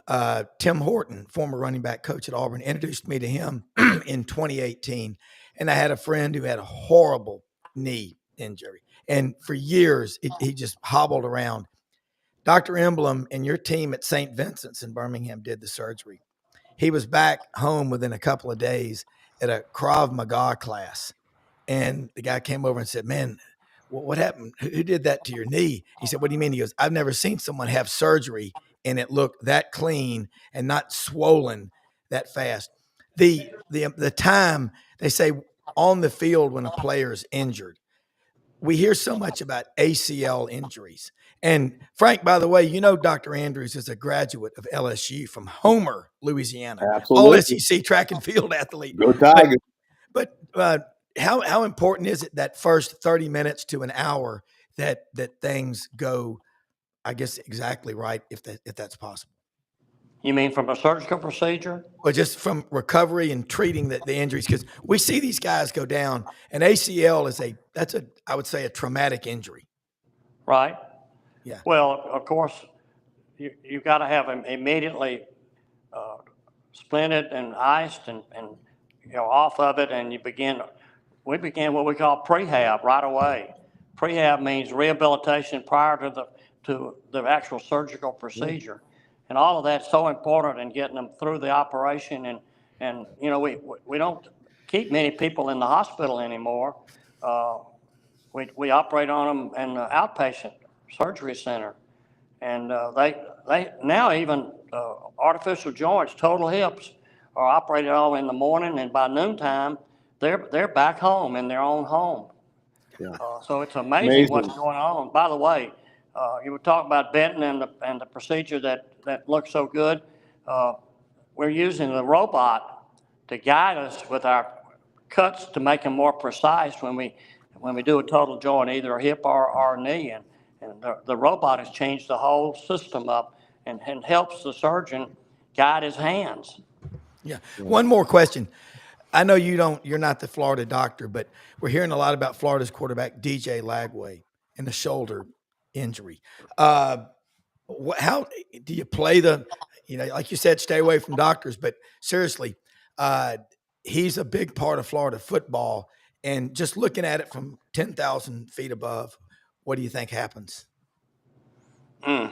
Tim Horton, former running back coach at Auburn, introduced me to him in 2018. And I had a friend who had a horrible knee injury. And for years, he just hobbled around. Dr. Emblem and your team at St. Vincent's in Birmingham did the surgery. He was back home within a couple of days at a Krav Maga class. And the guy came over and said, man, what happened? Who did that to your knee? He said, what do you mean? He goes, I've never seen someone have surgery and it look that clean and not swollen that fast. The time they say on the field when a player is injured, we hear so much about ACL injuries. And Frank, by the way, you know Dr. Andrews is a graduate of LSU from Homer, Louisiana, all Absolutely. SEC track and field athlete. Go Tigers. But how important is it that first 30 minutes to an hour that things go, I guess, exactly right, if that's possible? You mean from a surgical procedure? Or just from recovery and treating the injuries? Because we see these guys go down, and ACL is I would say a traumatic injury. Right. Yeah. Well, of course, you've got to have them immediately splinted and iced and off of it, and we began what we call prehab right away. Prehab means rehabilitation prior to the actual surgical procedure. And all of that's so important in getting them through the operation. And we don't keep many people in the hospital anymore. We operate on them in the outpatient surgery center. And they now even artificial joints, total hips, are operated on in the morning, and by noontime, they're back home in their own home. Yeah. So it's amazing what's going on. By the way, you were talking about Benton and the procedure that looks so good. We're using the robot to guide us with our cuts to make them more precise when we do a total joint, either a hip or a knee. And the robot has changed the whole system up and helps the surgeon guide his hands. Yeah. One more question. I know you're not the Florida doctor, but we're hearing a lot about Florida's quarterback, DJ Lagway, and the shoulder injury. How do you play like you said, stay away from doctors, but seriously, he's a big part of Florida football. And just looking at it from 10,000 feet above, what do you think happens? I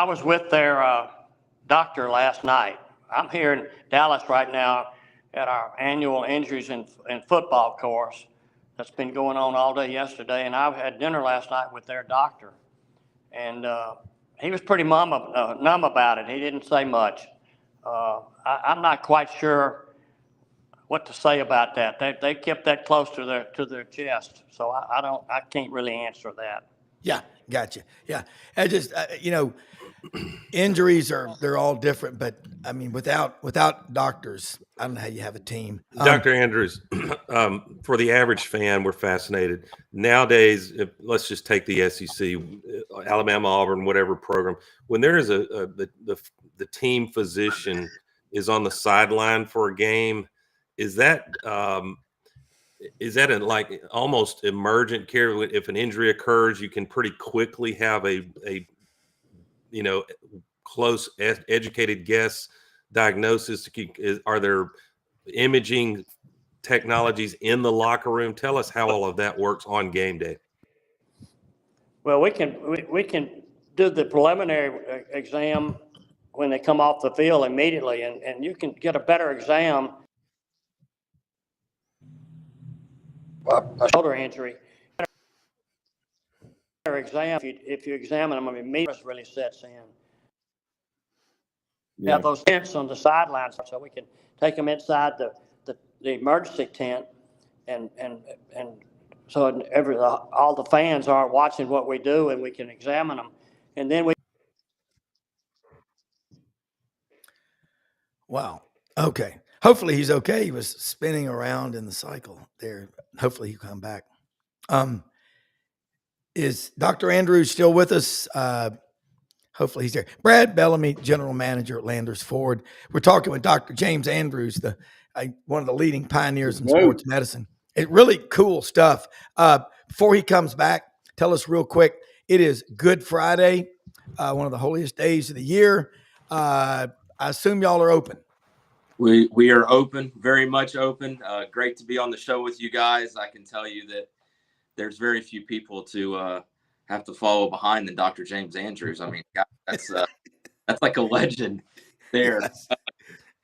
was with their doctor last night. I'm here in Dallas right now at our annual injuries in football course that's been going on all day yesterday. And I had dinner last night with their doctor. And he was pretty numb about it. He didn't say much. I'm not quite sure what to say about that. They kept that close to their chest. So I can't really answer that. Yeah, gotcha. Yeah, I just injuries they're all different, but I mean without doctors, I don't know how you have a team. Dr. Andrews, for the average fan, we're fascinated nowadays. Let's just take the SEC, Alabama, Auburn, whatever program. When there is the team physician is on the sideline for a game, is that a like almost emergent care? If an injury occurs, you can pretty quickly have a close educated guess diagnosis. Are there imaging technologies in the locker room? Tell us how all of that works on game day. Well, we can do the preliminary exam when they come off the field immediately, and you can get a better exam. A shoulder injury. Better exam if you examine them. I mean, immediately really sets in. Yeah. Have those tents on the sidelines, so we can take them inside the emergency tent, and so all the fans are watching what we do, and we can examine them, and then we. Wow. Okay. Hopefully he's okay. He was spinning around in the cycle there. Hopefully he'll come back. Is Dr. Andrews still with us? Hopefully he's there. Brad Bellamy, general manager at Landers Ford. We're talking with Dr. James Andrews, one of the leading pioneers in sports medicine. It's really cool stuff. Before he comes back, tell us real quick. It is Good Friday, one of the holiest days of the year. I assume y'all are open. We are open, very much open. Great to be on the show with you guys. I can tell you that there's very few people to have to follow behind than Dr. James Andrews. I mean, that's like a legend there. Yes.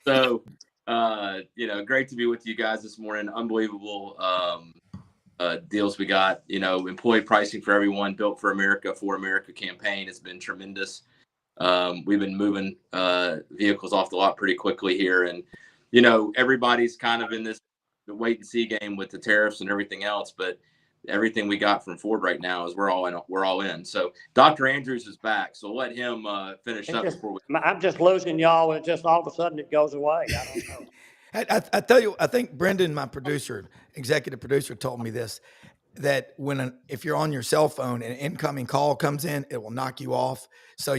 So, great to be with you guys this morning. Unbelievable deals we got. Employee pricing for everyone, built for America campaign has been tremendous. We've been moving vehicles off the lot pretty quickly here, and everybody's kind of in this wait and see game with the tariffs and everything else. But everything we got from Ford right now is we're all in. We're all in. So Dr. Andrews is back. So let him finish up before we. I'm just losing y'all. It just all of a sudden it goes away. I don't know. I tell you, I think Brendan, my producer, executive producer, told me this, that if you're on your cell phone and an incoming call comes in, it will knock you off. So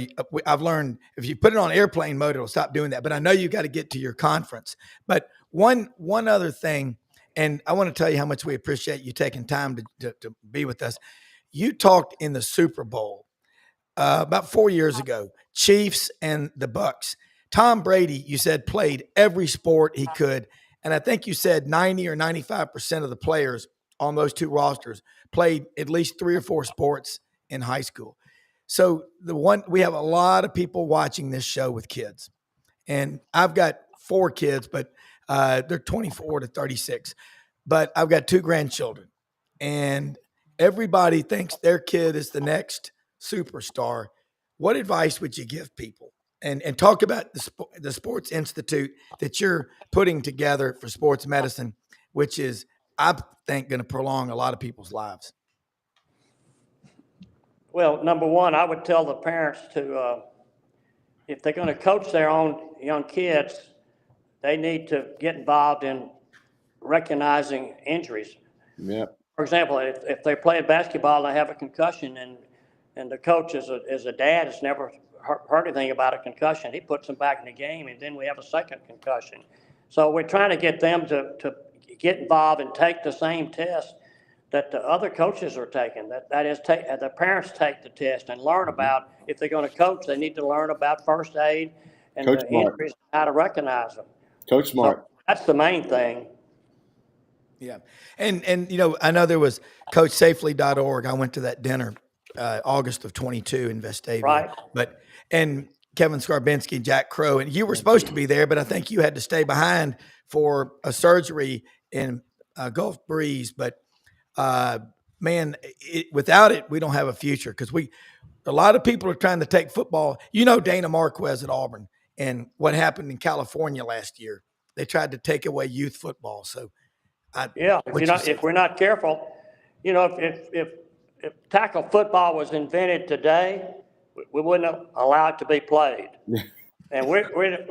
I've learned if you put it on airplane mode, it'll stop doing that. But I know you got to get to your conference. But one other thing, and I want to tell you how much we appreciate you taking time to be with us. You talked in the Super Bowl about 4 years ago, Chiefs and the Bucks. Tom Brady, you said, played every sport he could. And I think you said 90 or 95% of the players on those two rosters played at least 3 or 4 sports in high school. So we have a lot of people watching this show with kids. And I've got 4 kids, but they're 24 to 36. But I've got 2 grandchildren. And everybody thinks their kid is the next superstar. What advice would you give people? And talk about the Sports Institute that you're putting together for sports medicine, which is, I think, going to prolong a lot of people's lives. Well, number one, I would tell the parents to, if they're going to coach their own young kids, they need to get involved in recognizing injuries. Yeah. For example, if they're playing basketball and they have a concussion, and the coach is a dad has never heard anything about a concussion, he puts them back in the game, and then we have a second concussion. So we're trying to get them to get involved and take the same test that the other coaches are taking. That is, the parents take the test and learn about, if they're going to coach, they need to learn about first aid and Coach the Smart. injuries, how to recognize them. Coach Smart. So that's the main thing. Yeah. And I know there was CoachSafely.org. I went to that dinner August of 22 in Vestavia. Right. And Kevin Skarbinski, Jack Crow, and you were supposed to be there, but I think you had to stay behind for a surgery in Gulf Breeze. But man, without it, we don't have a future, because a lot of people are trying to take football. Dana Marquez at Auburn and what happened in California last year. They tried to take away youth football. So if we're not careful, if tackle football was invented today, we wouldn't allow it to be played. And we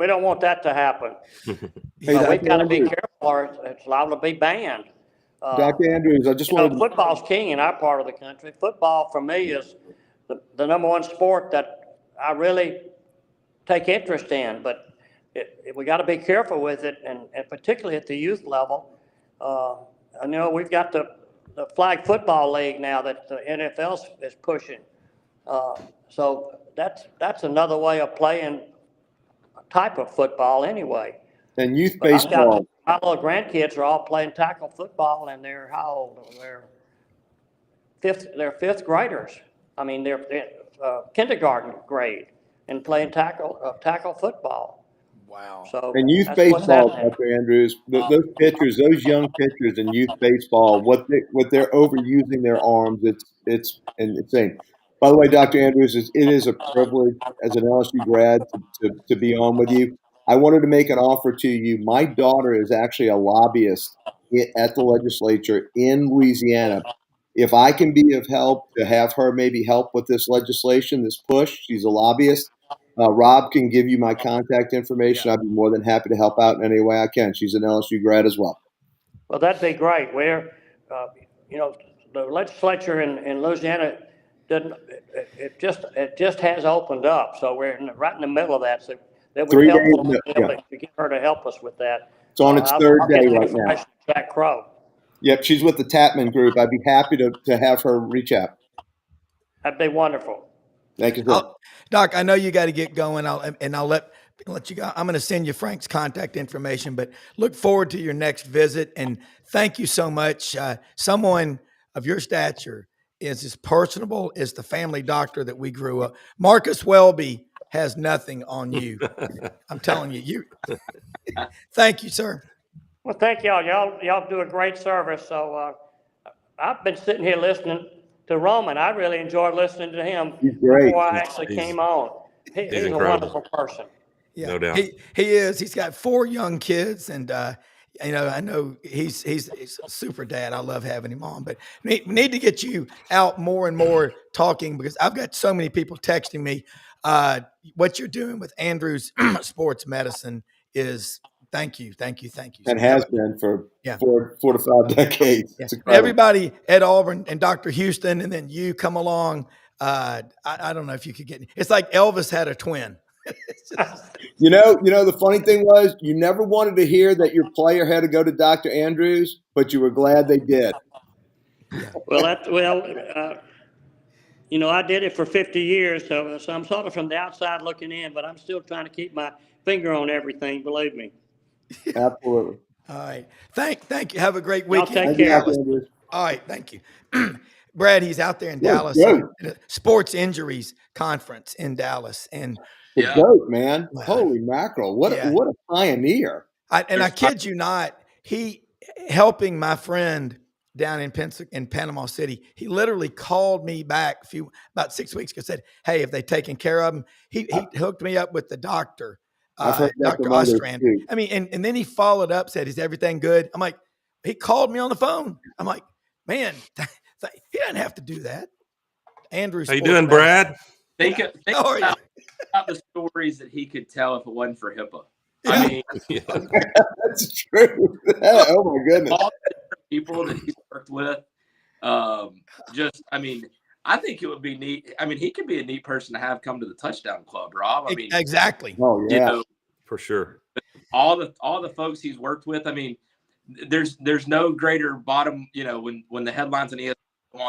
don't want that to happen. So we've got to be careful, or it's liable to be banned. Dr. Andrews, I just wanted football's king in our part of the country. Football, for me, is the number one sport that I really take interest in. But we got to be careful with it, and particularly at the youth level. We've got the flag football league now that the NFL is pushing. So that's another way of playing a type of football anyway. And youth baseball. My little grandkids are all playing tackle football, and they're how old? They're fifth graders. I mean, they're kindergarten grade and playing tackle football. Wow. So and youth baseball, Dr. Andrews, those pitchers, those young pitchers in youth baseball, what they're overusing their arms, it's insane. By the way, Dr. Andrews, it is a privilege as an LSU grad to be on with you. I wanted to make an offer to you. My daughter is actually a lobbyist at the legislature in Louisiana. If I can be of help to have her maybe help with this legislation, this push, she's a lobbyist. Rob can give you my contact information. I'd be more than happy to help out in any way I can. She's an LSU grad as well. Well, that'd be great. We're, the legislature in Louisiana didn't. It just has opened up. So we're right in the middle of that. So that would help to get her to help us with that. It's on its third day right now. Jack Crow. Yep, she's with the Tapman group. I'd be happy to have her reach out. That'd be wonderful. Thank you, sir. Doc, I know you got to get going. I'll let you go. I'm going to send you Frank's contact information, but look forward to your next visit. And thank you so much. Someone of your stature is as personable as the family doctor that we grew up. Marcus Welby has nothing on you. I'm telling you. Thank you, sir. Well, thank y'all. Y'all do a great service. So I've been sitting here listening to Roman. I really enjoyed listening to him before I actually came on. He's He's a incredible. wonderful person. Yeah, No doubt. he is. He's got 4 young kids, and I know he's a super dad. I love having him on, but need to get you out more and more talking, because I've got so many people texting me. What you're doing with Andrew's Sports Medicine is thank you. And has been for Yeah. 4 to 5 decades. Yeah. It's incredible. Everybody at Auburn and Dr. Houston, and then you come along. I don't know if you could get. It's like Elvis had a twin. You know, the funny thing was, you never wanted to hear that your player had to go to Dr. Andrews, but you were glad they did. Well, I did it for 50 years, so I'm sort of from the outside looking in, but I'm still trying to keep my finger on everything, believe me. Absolutely. All right. Thank you. Have a great Y'all weekend. take care. Dr. Andrews. All right. Thank you. Brad, he's out there in What a Dallas, goat. at a sports injuries conference in Dallas. And The Yeah. goat, man. Wow. Holy mackerel. What Yeah. a pioneer. I kid you not, he helping my friend down in Panama City. He literally called me back about 6 weeks ago, said, "Hey, have they taken care of him?" He hooked me up with the doctor, I've heard that Dr. from others Ostrander. too. I mean, and then he followed up, said, "Is everything good?" I'm like, he called me on the phone. I'm like, man, he doesn't have to do that. Andrew, How you doing, Brad? Think How are you? about the stories that he could tell if it wasn't for HIPAA. Yeah. I mean, Yeah. That's true. Oh my goodness. all the different people that he's worked with. I think it would be neat. I mean, he could be a neat person to have come to the Touchdown Club, Rob. I mean, Exactly. Oh yeah. For sure. all the folks he's worked with. I mean, there's no greater bottom. When the headlines on ESPN,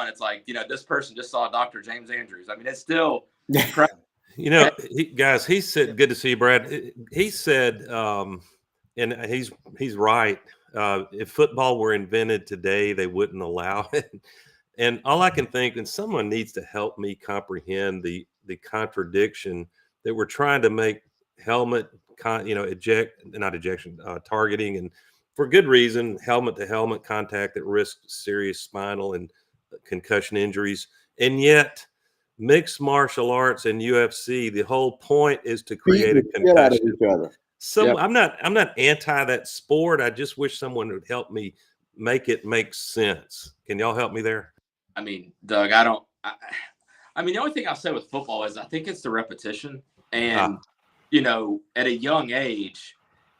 it's like, this person just saw Dr. James Andrews. I mean, it's still impressive. Guys, he said, good to see you, Brad. He said, and he's right. If football were invented today, they wouldn't allow it. And all I can think, and someone needs to help me comprehend the contradiction that we're trying to make helmet, targeting, and for good reason, helmet to helmet contact that risks serious spinal and concussion injuries, and yet mixed martial arts and UFC, the whole point is to create a Beating the shit out of concussion. each other. So I'm not anti that sport. I just wish someone would help me make it make sense. Can y'all help me there? I mean, Doug, I mean, the only thing I'll say with football is I think it's the repetition. And, at a young age,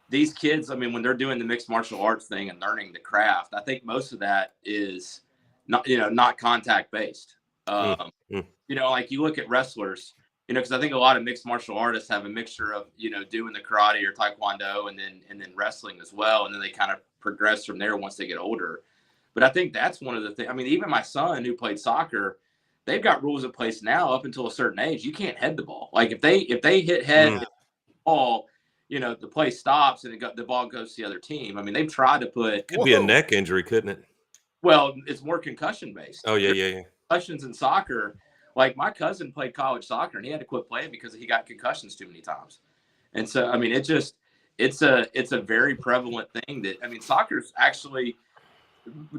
these kids, I mean, when they're doing the mixed martial arts thing and learning the craft, I think most of that is not contact based. Like you look at wrestlers, because I think a lot of mixed martial artists have a mixture of, doing the karate or taekwondo and then wrestling as well. And then they kind of progress from there once they get older. But I think that's one of the things. I mean, even my son who played soccer, they've got rules in place now up until a certain age. You can't head the ball. Like if they hit head the ball, the play stops and the ball goes to the other team. I mean, they've tried to put. Could be a neck injury, couldn't it? Well, it's more concussion based. Oh yeah. Concussions in soccer. Like my cousin played college soccer and he had to quit playing because he got concussions too many times. And so, I mean, it's a very prevalent thing that, I mean, soccer's actually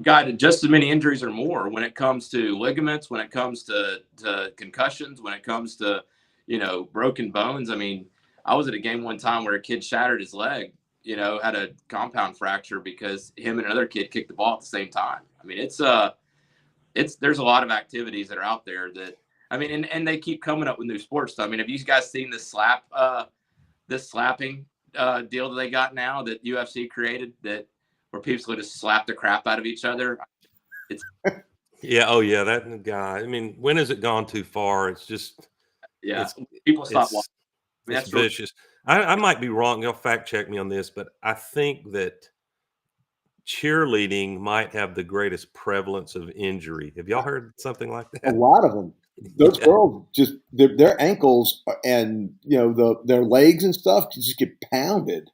got just as many injuries or more when it comes to ligaments, when it comes to concussions, when it comes to, broken bones. I mean, I was at a game one time where a kid shattered his leg, had a compound fracture because him and another kid kicked the ball at the same time. I mean, there's a lot of activities that are out there that, I mean, and they keep coming up with new sports stuff. I mean, have you guys seen this slapping deal that they got now that UFC created where people just slap the crap out of each other? Yeah. Oh yeah. That guy. I mean, when has it gone too far? It's just, people stop watching. I mean, it's vicious. I might be wrong. You'll fact check me on this, but I think that cheerleading might have the greatest prevalence of injury. Have y'all heard something like that? A lot of them. Those girls just their ankles and their legs and stuff just get pounded.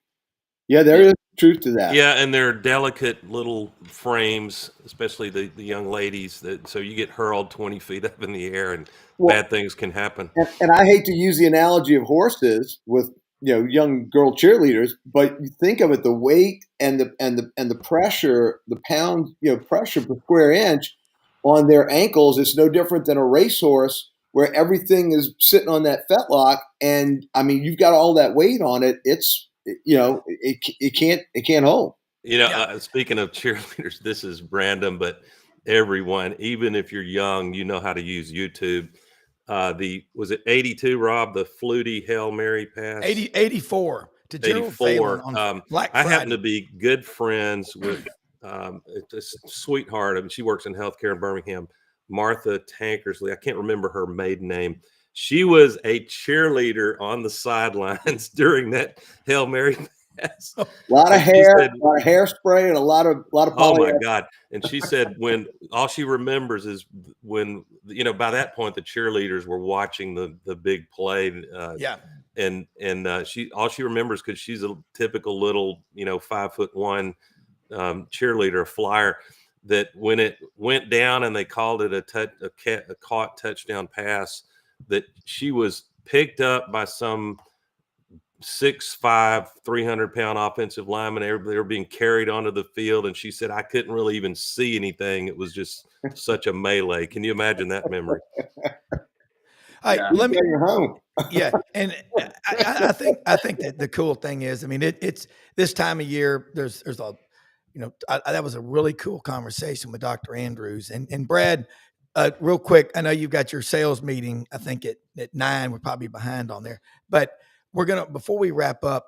Yeah, there is truth to that. Yeah, and they're delicate little frames, especially the young ladies. So you get hurled 20 feet up in the air, and bad things can happen. And I hate to use the analogy of horses with young girl cheerleaders, but you think of it, the weight and the pressure, the pound pressure per square inch on their ankles is no different than a racehorse where everything is sitting on that fetlock, and I mean, you've got all that weight on it. It's, you know, it can't hold. You know, Yeah. speaking of cheerleaders, this is random, but everyone, even if you're young, you know how to use YouTube. Was it 82, Rob, the Flutie Hail Mary pass? 84 to Gerald Phelan 84. on Black I Friday. happen to be good friends with a sweetheart. I mean, she works in healthcare in Birmingham, Martha Tankersley. I can't remember her maiden name. She was a cheerleader on the sidelines during that Hail Mary pass. A lot of And she hair, said, a lot of hairspray, and a lot of oh my polyester. God. And she said when all she remembers is when, you know, by that point, the cheerleaders were watching the big play. Yeah. And all she remembers, because she's a typical little, you know, 5'1" cheerleader, a flyer, that when it went down and they called it a caught touchdown pass, that she was picked up by some 6'5", 300-pound offensive lineman. They were being carried onto the field, and she said, I couldn't really even see anything. It was just such a melee. Can you imagine that memory? Let me. You're home. Yeah, and I think that the cool thing is, I mean, it's this time of year. There's a, you know, that was a really cool conversation with Dr. Andrews and Brad. Real quick, I know you've got your sales meeting. I think at 9. We're probably behind on there, but we're gonna, before we wrap up,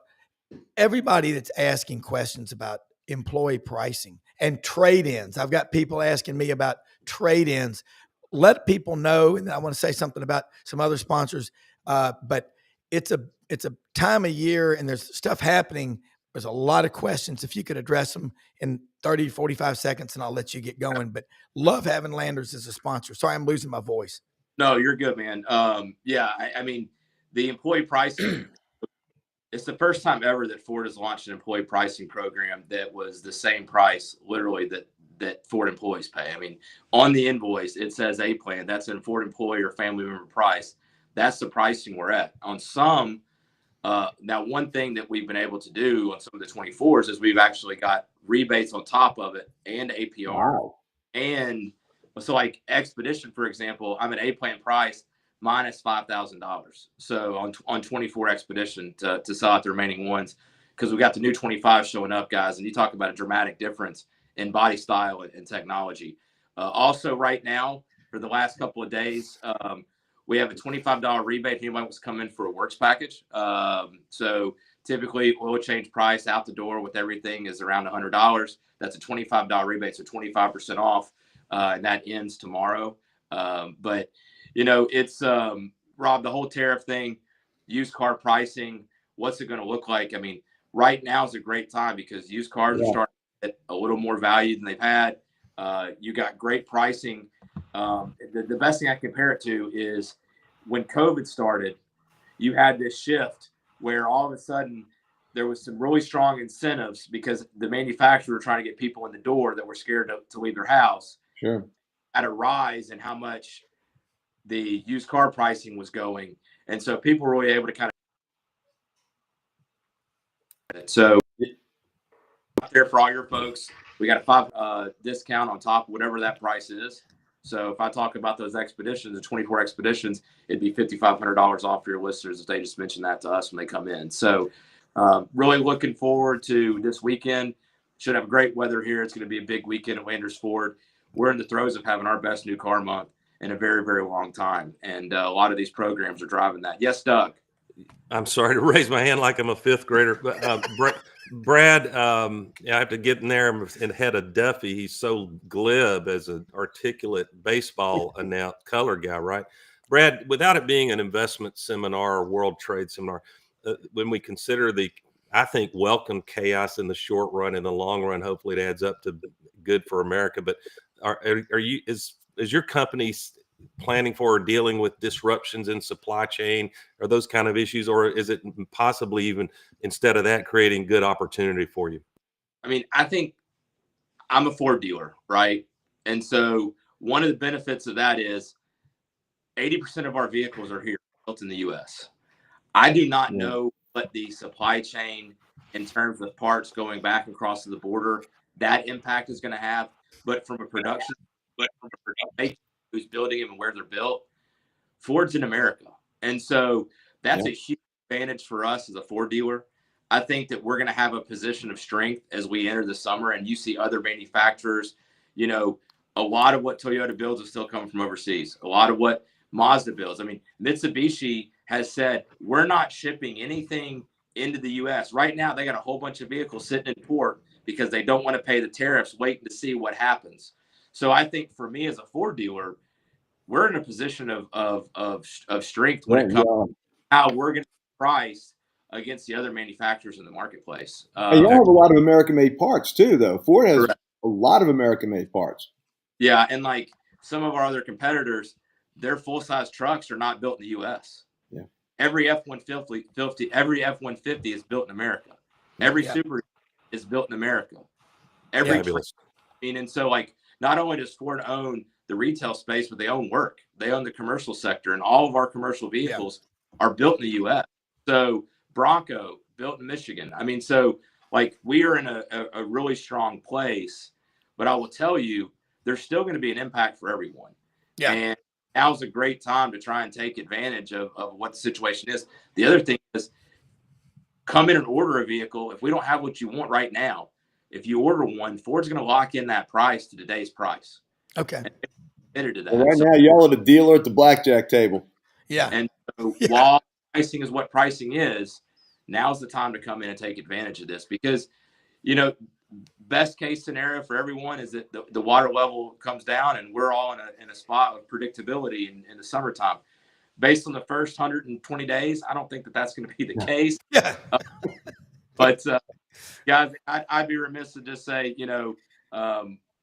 everybody that's asking questions about employee pricing and trade-ins. I've got people asking me about trade-ins. Let people know, and I want to say something about some other sponsors. But it's a time of year, and there's stuff happening. There's a lot of questions. If you could address them in 30 to 45 seconds, and I'll let you get going. But love having Landers as a sponsor. Sorry, I'm losing my voice. No, you're good, man. Yeah, I mean, the employee pricing, it's the first time ever that Ford has launched an employee pricing program that was the same price, literally, that Ford employees pay. I mean, on the invoice, it says A plan. That's a Ford employee or family member price. That's the pricing we're at. On some, now one thing that we've been able to do on some of the 24s is we've actually got rebates on top of it and APR. Wow. And so like Expedition, for example, I'm at A plan price minus $5,000. So on 24 Expedition to sell out the remaining ones, because we got the new 25 showing up, guys. And you talk about a dramatic difference in body style and technology. Also right now, for the last couple of days, we have a $25 rebate if anybody wants to come in for a works package. So typically oil change price out the door with everything is around $100. That's a $25 rebate, so 25% off. And that ends tomorrow. But, you know, it's, Rob, the whole tariff thing, used car pricing, what's it going to look like? I mean, right now is a great time because used cars are starting to get a little more value than they've had. You got great pricing. The best thing I compare it to is when COVID started, you had this shift where all of a sudden there was some really strong incentives because the manufacturer were trying to get people in the door that were scared to leave their house. Sure. At a rise in how much the used car pricing was going. And so people were really able to kind of, so out there for all your folks, we got a 5 discount on top of whatever that price is. So if I talk about those expeditions, the 24 expeditions, it'd be $5,500 off for your listeners if they just mention that to us when they come in. So really looking forward to this weekend. Should have great weather here. It's going to be a big weekend at Landers Ford. We're in the throes of having our best new car month in a very, very long time. And a lot of these programs are driving that. Yes, Doug. I'm sorry to raise my hand like I'm a fifth grader, but Brad, I have to get in there and head of Duffy. He's so glib as an articulate baseball color guy, right? Brad, without it being an investment seminar or world trade seminar, when we consider I think, welcome chaos in the short run, in the long run, hopefully it adds up to good for America. But is your company planning for or dealing with disruptions in supply chain or those kind of issues, or is it possibly even instead of that creating good opportunity for you? I mean, I think I'm a Ford dealer, right? And so one of the benefits of that is 80% of our vehicles are here built in the U.S. I do not know what the supply chain in terms of parts going back across the border, that impact is going to have, but from a production, who's building them and where they're built, Ford's in America. And so that's a huge advantage for us as a Ford dealer. I think that we're going to have a position of strength as we enter the summer, and you see other manufacturers, you know, a lot of what Toyota builds is still coming from overseas. A lot of what Mazda builds. I mean, Mitsubishi has said, we're not shipping anything into the U.S. Right now, they got a whole bunch of vehicles sitting in port because they don't want to pay the tariffs, waiting to see what happens. So I think for me as a Ford dealer, we're in a position of strength when it comes to how we're going to price against the other manufacturers in the marketplace. And y'all have a lot of American-made parts too, though. Ford has a lot of American-made parts. Yeah, and like some of our other competitors, their full-size trucks are not built in the U.S. Yeah. Every F-150 is built in America. Every Super is built in America. And so like not only does Ford own the retail space, but they own work. They own the commercial sector, and all of our commercial vehicles are built in the U.S. So Bronco built in Michigan. I mean, so like we are in a really strong place, but I will tell you, there's still going to be an impact for everyone. Yeah. And now's a great time to try and take advantage of what the situation is. The other thing is come in and order a vehicle. If we don't have what you want right now, if you order one, Ford's going to lock in that price to today's price. Okay. To that. Well, right now, y'all are the dealer at the blackjack table. Yeah. And so while pricing is what pricing is, now's the time to come in and take advantage of this because, you know, best case scenario for everyone is that the water level comes down and we're all in a spot of predictability in the summertime. Based on the first 120 days, I don't think that that's going to be the case. Yeah. But guys, I'd be remiss to just say, you know,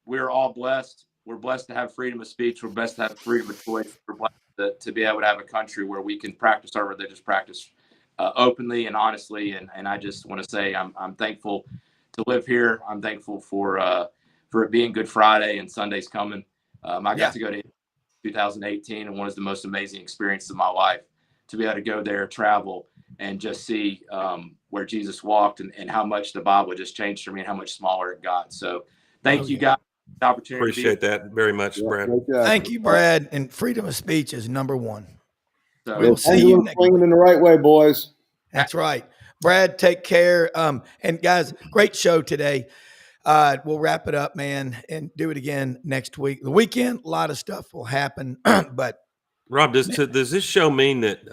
we're all blessed. We're blessed to have freedom of speech. We're blessed to have freedom of choice. We're blessed to be able to have a country where we can practice our religious practice openly and honestly. And I just want to say I'm thankful to live here. I'm thankful for it being Good Friday and Sunday's coming. I got to go to 2018, and one of the most amazing experiences of my life to be able to go there, travel, and just see where Jesus walked and how much the Bible just changed for me and how much smaller it got. So thank you guys. Opportunity. Appreciate that very much, Brad. Thank you, Brad. And freedom of speech is number one. So we'll see you swinging in the right way, boys. That's right, Brad. Take care. And guys, great show today. We'll wrap it up, man, and do it again next week. The weekend, a lot of stuff will happen. But Rob, does this show mean that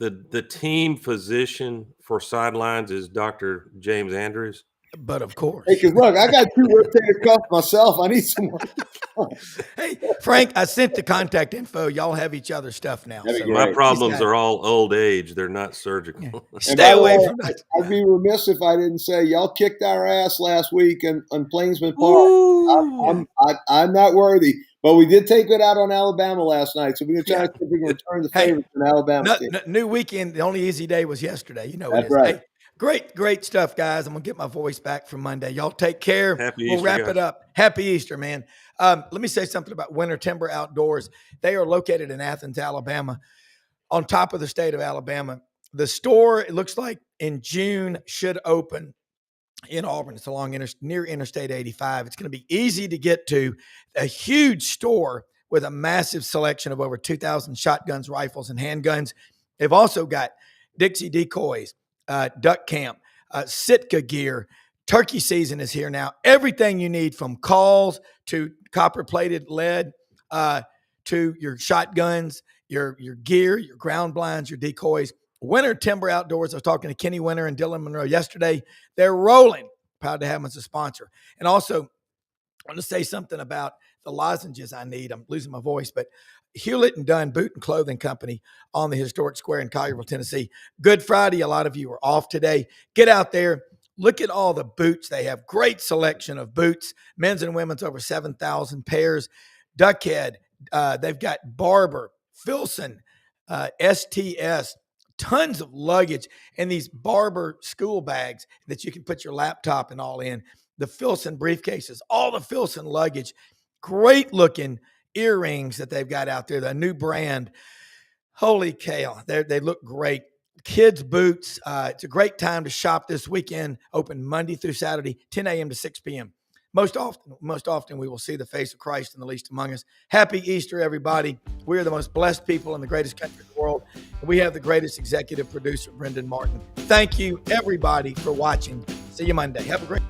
the team physician for Sidelines is Dr. James Andrews? But of course. Hey, because look, I got 2 rotator cuffs myself. I need some more. Hey, Frank, I sent the contact info. Y'all have each other's stuff now. So my problems are all old age. They're not surgical. Yeah. Stay away from that. I'd be remiss if I didn't say y'all kicked our ass last week on Plainsman Park. I'm not worthy. But we did take it out on Alabama last night, so we're going to try to see if we can return the favor to Alabama. New weekend, the only easy day was yesterday. You know that's it is. Right. Hey, great stuff, guys. I'm going to get my voice back from Monday. Y'all take care. We'll wrap it up. Happy Easter, man. Let me say something about Winter Timber Outdoors. They are located in Athens, Alabama, on top of the state of Alabama. The store, it looks like in June, should open in Auburn. It's along near Interstate 85. It's going to be easy to get to. A huge store with a massive selection of over 2,000 shotguns, rifles, and handguns. They've also got Dixie decoys, duck camp, Sitka gear. Turkey season is here now. Everything you need from calls to copper-plated lead to your shotguns, your gear, your ground blinds, your decoys. Winter Timber Outdoors. I was talking to Kenny Winter and Dylan Monroe yesterday. They're rolling. Proud to have them as a sponsor. And also, I want to say something about the lozenges I need. I'm losing my voice, but Hewlett and Dunn Boot and Clothing Company on the historic square in Collierville, Tennessee. Good Friday. A lot of you are off today. Get out there. Look at all the boots. They have great selection of boots, men's and women's, over 7,000 pairs. Duckhead. They've got Barber, Filson, STS, tons of luggage, and these Barber school bags that you can put your laptop and all in. The Filson briefcases, all the Filson luggage, great looking earrings that they've got out there, the new brand. Holy cow, they look great. Kids' boots. It's a great time to shop this weekend, open Monday through Saturday, 10 a.m. to 6 p.m. most often we will see the face of Christ in the least among us. Happy Easter, everybody. We are the most blessed people in the greatest country in the world. And we have the greatest executive producer, Brendan Martin. Thank you, everybody, for watching. See you Monday. Have a great